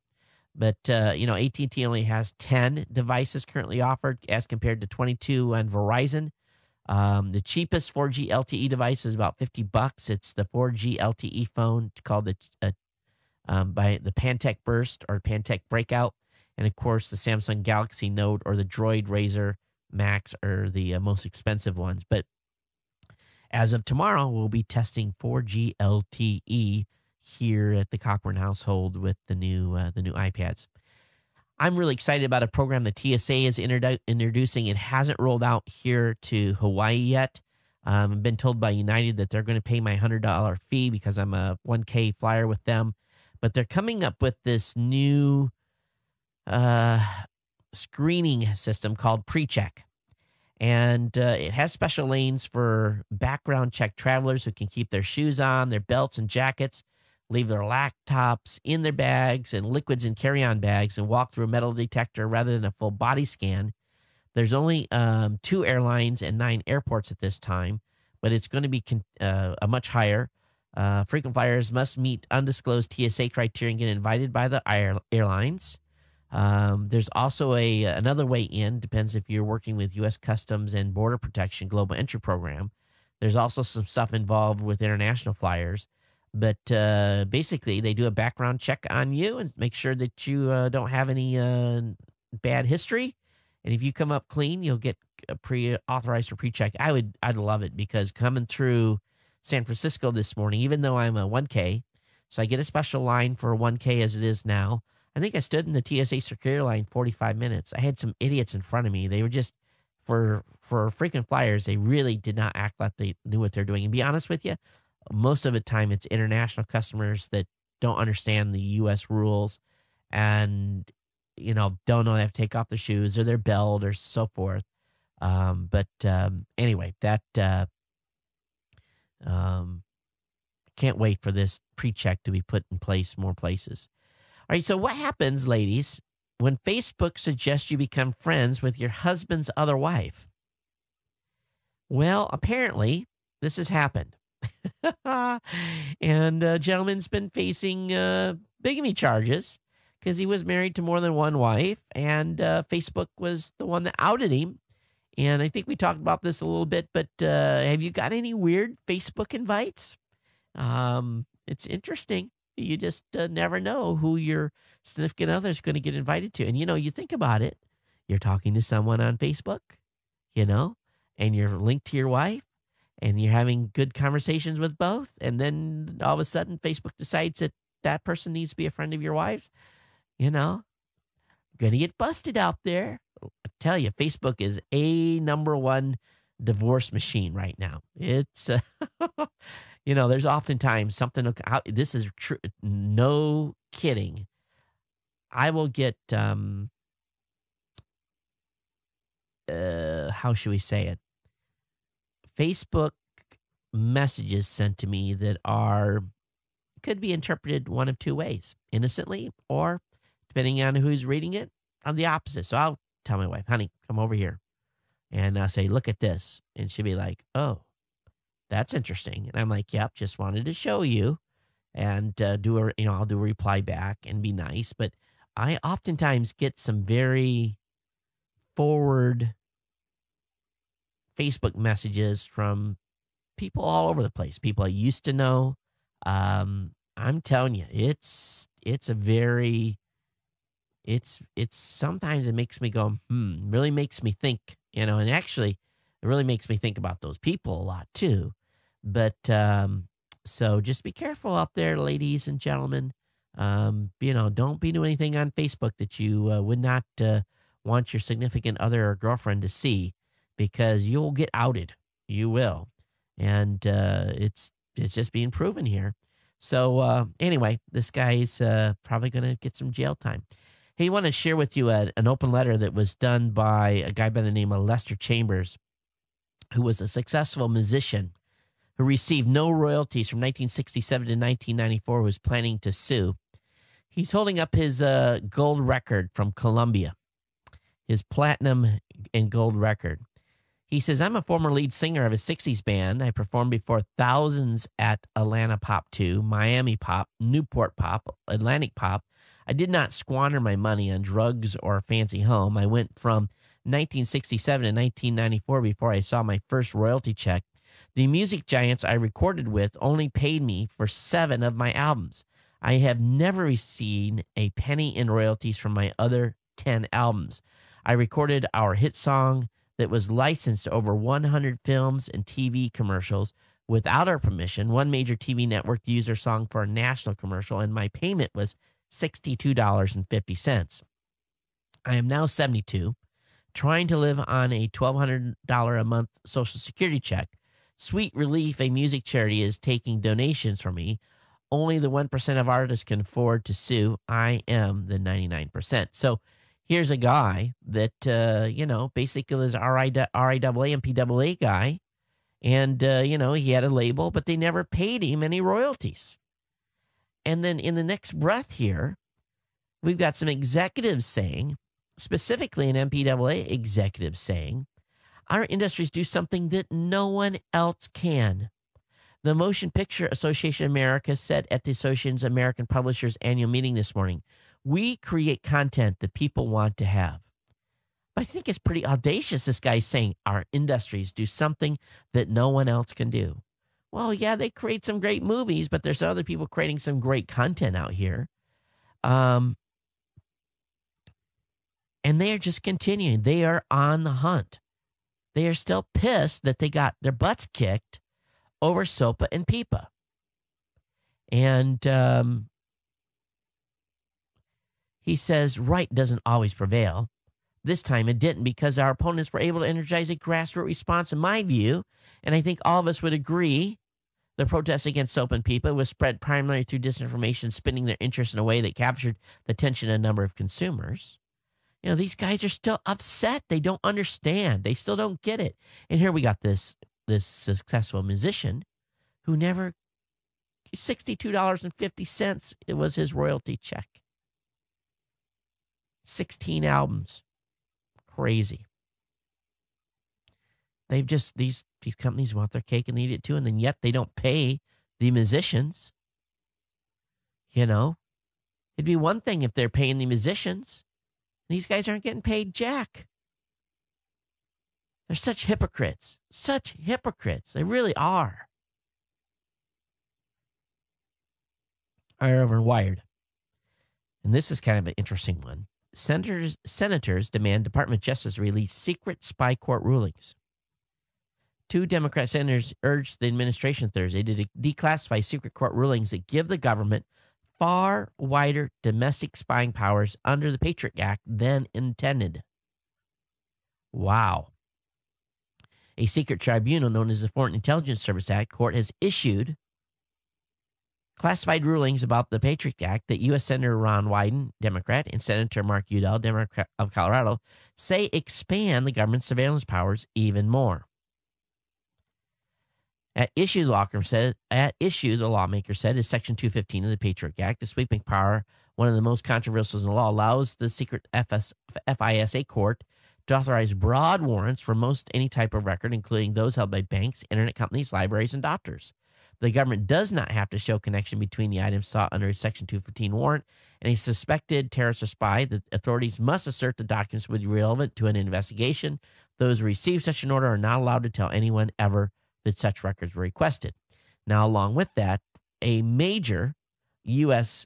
But AT&T only has 10 devices currently offered as compared to 22 on Verizon. The cheapest 4G LTE device is about $50. It's the 4G LTE phone called by the Pantech Burst or Pantech Breakout. And of course, the Samsung Galaxy Note or the Droid Razr Max are the most expensive ones. But as of tomorrow, we'll be testing 4G LTE here at the Cochran household with the new iPads. I'm really excited about a program the TSA is introducing. It hasn't rolled out here to Hawaii yet. I've been told by United that they're going to pay my $100 fee because I'm a 1K flyer with them. But they're coming up with this new screening system called PreCheck. And it has special lanes for background check travelers who can keep their shoes on, their belts and jackets, leave their laptops in their bags and liquids in carry-on bags, and walk through a metal detector rather than a full body scan. There's only 2 airlines and 9 airports at this time, but it's going to be a much higher. Frequent flyers must meet undisclosed TSA criteria and get invited by the airlines. There's also another way in, depends if you're working with U.S. Customs and Border Protection Global Entry Program. There's also some stuff involved with international flyers. But basically, they do a background check on you and make sure that you don't have any bad history. And if you come up clean, you'll get pre-authorized for pre-check. I'd love it because coming through San Francisco this morning, even though I'm a 1K, so I get a special line for a 1K as it is now. I think I stood in the TSA security line 45 minutes. I had some idiots in front of me. They were just, for frequent flyers, they really did not act like they knew what they're doing. And be honest with you, most of the time it's international customers that don't understand the U.S. rules and, don't know they have to take off their shoes or their belt or so forth. Anyway, that can't wait for this pre-check to be put in place more places. All right, so what happens, ladies, when Facebook suggests you become friends with your husband's other wife? Well, apparently this has happened. And a gentleman's been facing bigamy charges because he was married to more than one wife, and Facebook was the one that outed him. And I think we talked about this a little bit, but have you got any weird Facebook invites? It's interesting. You just never know who your significant other is going to get invited to. And, you think about it. You're talking to someone on Facebook, and you're linked to your wife, and you're having good conversations with both. And then all of a sudden, Facebook decides that that person needs to be a friend of your wife's. Going to get busted out there. I tell you, Facebook is a number one divorce machine right now. It's, there's oftentimes something. This is true. No kidding. I will get, how should we say it? Facebook messages sent to me that could be interpreted one of two ways, innocently, or depending on who's reading it, on the opposite. So I'll tell my wife, honey, come over here. And I'll say, look at this. And she'll be like, oh, that's interesting. And I'm like, yep, just wanted to show you. And I'll do a reply back and be nice. But I oftentimes get some very forward Facebook messages from people all over the place, people I used to know. I'm telling you, it's sometimes it makes me go, really makes me think, and actually it really makes me think about those people a lot too. But, so just be careful out there, ladies and gentlemen. Don't be doing anything on Facebook that you would not want your significant other or girlfriend to see, because you'll get outed. You will. And it's just being proven here. So anyway, this guy's probably going to get some jail time. Hey, I want to share with you an open letter that was done by a guy by the name of Lester Chambers, who was a successful musician who received no royalties from 1967 to 1994, who was planning to sue. He's holding up his gold record from Columbia, his platinum and gold record. He says, I'm a former lead singer of a 60s band. I performed before thousands at Atlanta Pop 2, Miami Pop, Newport Pop, Atlantic Pop. I did not squander my money on drugs or a fancy home. I went from 1967 to 1994 before I saw my first royalty check. The music giants I recorded with only paid me for 7 of my albums. I have never received a penny in royalties from my other 10 albums. I recorded our hit song that was licensed to over 100 films and TV commercials without our permission. One major TV network used our song for a national commercial, and my payment was $62.50. I am now 72, trying to live on a $1,200 a month Social Security check. Sweet Relief, a music charity, is taking donations from me. Only the 1% of artists can afford to sue. I am the 99%. So here's a guy that, basically is RIAA, MPAA guy. And, he had a label, but they never paid him any royalties. And then in the next breath here, we've got some executives saying, specifically an MPAA executive saying, our industries do something that no one else can. The Motion Picture Association of America said at the Association of American Publishers annual meeting this morning, we create content that people want to have. But I think it's pretty audacious, this guy's saying our industries do something that no one else can do. Well, yeah, they create some great movies, but there's other people creating some great content out here. And they are just continuing. They are on the hunt. They are still pissed that they got their butts kicked over SOPA and PIPA. And he says right doesn't always prevail. This time it didn't, because our opponents were able to energize a grassroots response, in my view, and I think all of us would agree the protest against SOPA and PIPA was spread primarily through disinformation, spinning their interest in a way that captured the attention of a number of consumers. These guys are still upset. They don't understand. They still don't get it. And here we got this successful musician who never, $62.50, it was his royalty check. 16 albums. Crazy. They've just, these companies want their cake and eat it too, and then yet they don't pay the musicians. You know, it'd be one thing if they're paying the musicians. These guys aren't getting paid jack. They're such hypocrites. Such hypocrites. They really are. All right, over in Wired. And this is kind of an interesting one. Senators demand Department of Justice release secret spy court rulings. 2 Democrat senators urged the administration Thursday to declassify secret court rulings that give the government far wider domestic spying powers under the Patriot Act than intended. Wow. A secret tribunal known as the Foreign Intelligence Service Act court has issued classified rulings about the Patriot Act that U.S. Senator Ron Wyden, Democrat, and Senator Mark Udall, Democrat of Colorado, say expand the government's surveillance powers even more. At issue, the lawmaker said, is Section 215 of the Patriot Act, a sweeping power, one of the most controversial in the law, allows the secret FISA court to authorize broad warrants for most any type of record, including those held by banks, internet companies, libraries, and doctors. The government does not have to show connection between the items sought under a Section 215 warrant and a suspected terrorist or spy. The authorities must assert the documents would be relevant to an investigation. Those who receive such an order are not allowed to tell anyone ever that such records were requested. Now, along with that, a major U.S.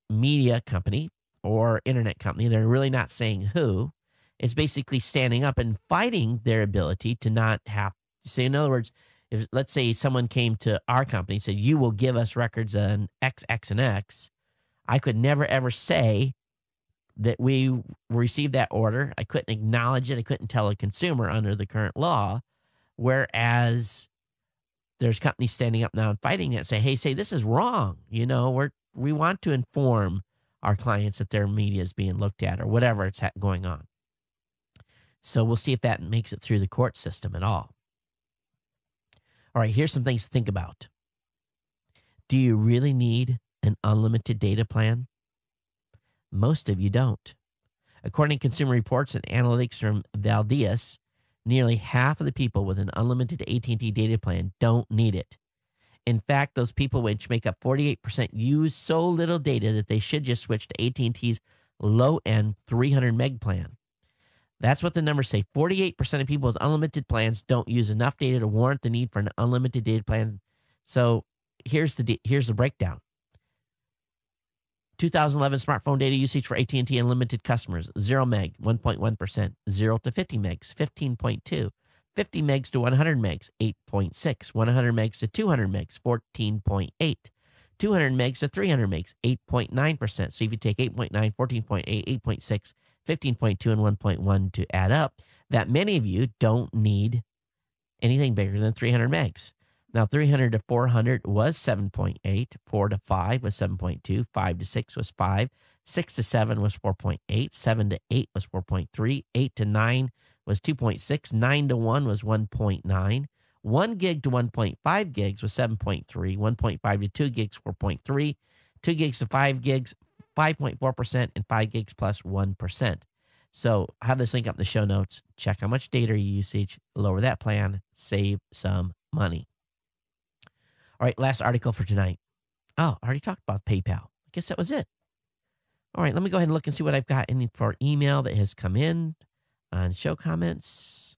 media company or internet company, they're really not saying who, is basically standing up and fighting their ability to not have to say, in other words, if let's say someone came to our company and said, you will give us records on X, X, and X, I could never, ever say that we received that order. I couldn't acknowledge it. I couldn't tell a consumer under the current law. Whereas there's companies standing up now and fighting it and say, hey, this is wrong. You know, we want to inform our clients that their media is being looked at or whatever it's going on. So we'll see if that makes it through the court system at all. All right, here's some things to think about. Do you really need an unlimited data plan? Most of you don't. According to Consumer Reports and analytics from Valdias, nearly half of the people with an unlimited AT&T data plan don't need it. In fact, those people, which make up 48%, use so little data that they should just switch to AT&T's low-end 300 meg plan. That's what the numbers say. 48% of people with unlimited plans don't use enough data to warrant the need for an unlimited data plan. So here's the breakdown. 2011 smartphone data usage for AT&T unlimited customers, 0 meg, 1.1%, 0 to 50 megs, 15.2, 50 megs to 100 megs, 8.6, 100 megs to 200 megs, 14.8, 200 megs to 300 megs, 8.9%. So if you take 8.9, 14.8, 8.6, 15.2, and 1.1 to add up, that many of you don't need anything bigger than 300 megs. Now, 300 to 400 was 7.8, 4 to 5 was 7.2, 5 to 6 was 5, 6 to 7 was 4.8, 7 to 8 was 4.3, 8 to 9 was 2.6, 9 to 1 was 1.9, 1 gig to 1.5 gigs was 7.3, 1.5 to 2 gigs, 4.3, 2 gigs to 5 gigs, 5.4%, and 5 gigs plus 1%. So I have this link up in the show notes. Check how much data you usage, lower that plan, save some money. All right, last article for tonight. Oh, I already talked about PayPal. I guess that was it. All right, let me go ahead and look and see what I've got in for email that has come in on show comments.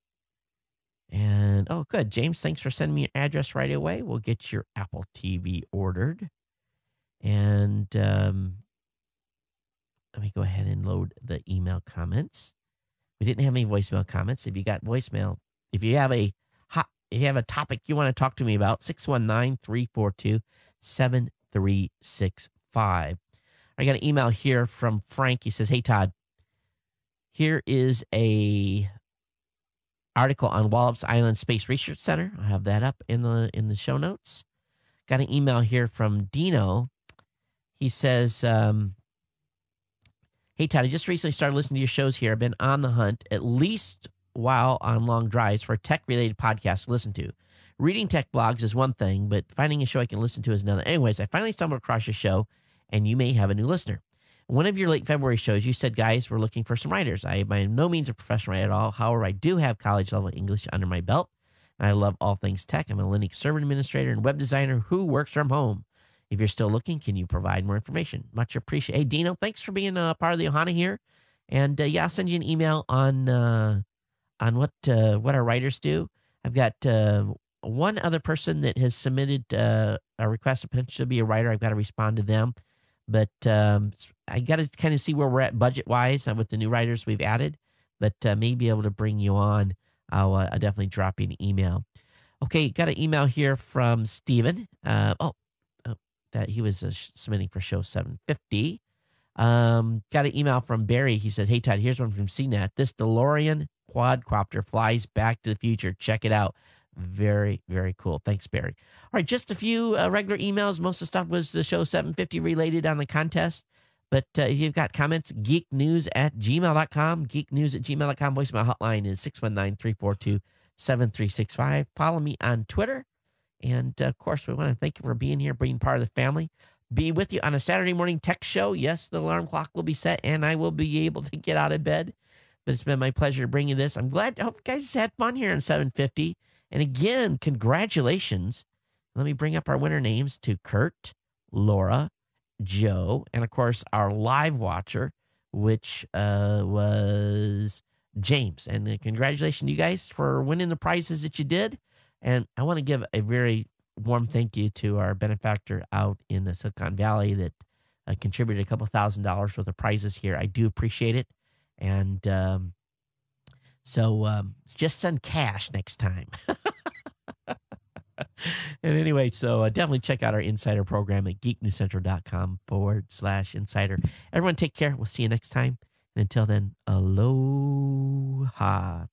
And, oh, good. James, thanks for sending me your address right away. We'll get your Apple TV ordered. And let me go ahead and load the email comments. We didn't have any voicemail comments. If you got voicemail, if you have a topic you want to talk to me about, 619-342-7365. I got an email here from Frank. He says, hey, Todd, here is a article on Wallops Island Space Research Center. I have that up in the show notes. Got an email here from Dino. He says, hey, Todd, I just recently started listening to your shows here. I've been on the hunt, at least while on long drives, for tech-related podcasts to listen to. Reading tech blogs is one thing, but finding a show I can listen to is another. Anyways, I finally stumbled across your show, and you may have a new listener. one of your late February shows, you said, guys, we're looking for some writers. I am by no means a professional writer at all. However, I do have college level English under my belt. And I love all things tech. I'm a Linux server administrator and web designer who works from home. If you're still looking, can you provide more information? Much appreciated. Hey, Dino, thanks for being a part of the Ohana here. And yeah, I'll send you an email on what our writers do. I've got one other person that has submitted a request to potentially be a writer. I've got to respond to them. But I got to kind of see where we're at budget-wise with the new writers we've added. But may be able to bring you on. I'll definitely drop you an email. Okay, got an email here from Steven. That he was submitting for show 750. Got an email from Barry. He said, hey, Todd, here's one from CNET. This DeLorean quadcopter flies back to the future. Check it out. Very, very cool. Thanks, Barry. All right, just a few regular emails. Most of the stuff was the show 750 related on the contest. But if you've got comments, geeknews@gmail.com. Geeknews@gmail.com. Voicemail hotline is 619-342-7365. Follow me on Twitter. And, of course, we want to thank you for being here, being part of the family. Be with you on a Saturday morning tech show. Yes, the alarm clock will be set, and I will be able to get out of bed. But it's been my pleasure to bring you this. I'm glad. I hope you guys had fun here on 750. And, again, congratulations. Let me bring up our winner names to Kurt, Laura, Joe, and, of course, our live watcher, which was James. And congratulations, you guys, for winning the prizes that you did. And I want to give a very warm thank you to our benefactor out in the Silicon Valley that contributed a couple $1,000s worth of prizes here. I do appreciate it. And so just send cash next time. And anyway, so definitely check out our insider program at geeknewscentral.com/insider. Everyone take care. We'll see you next time. And until then, aloha.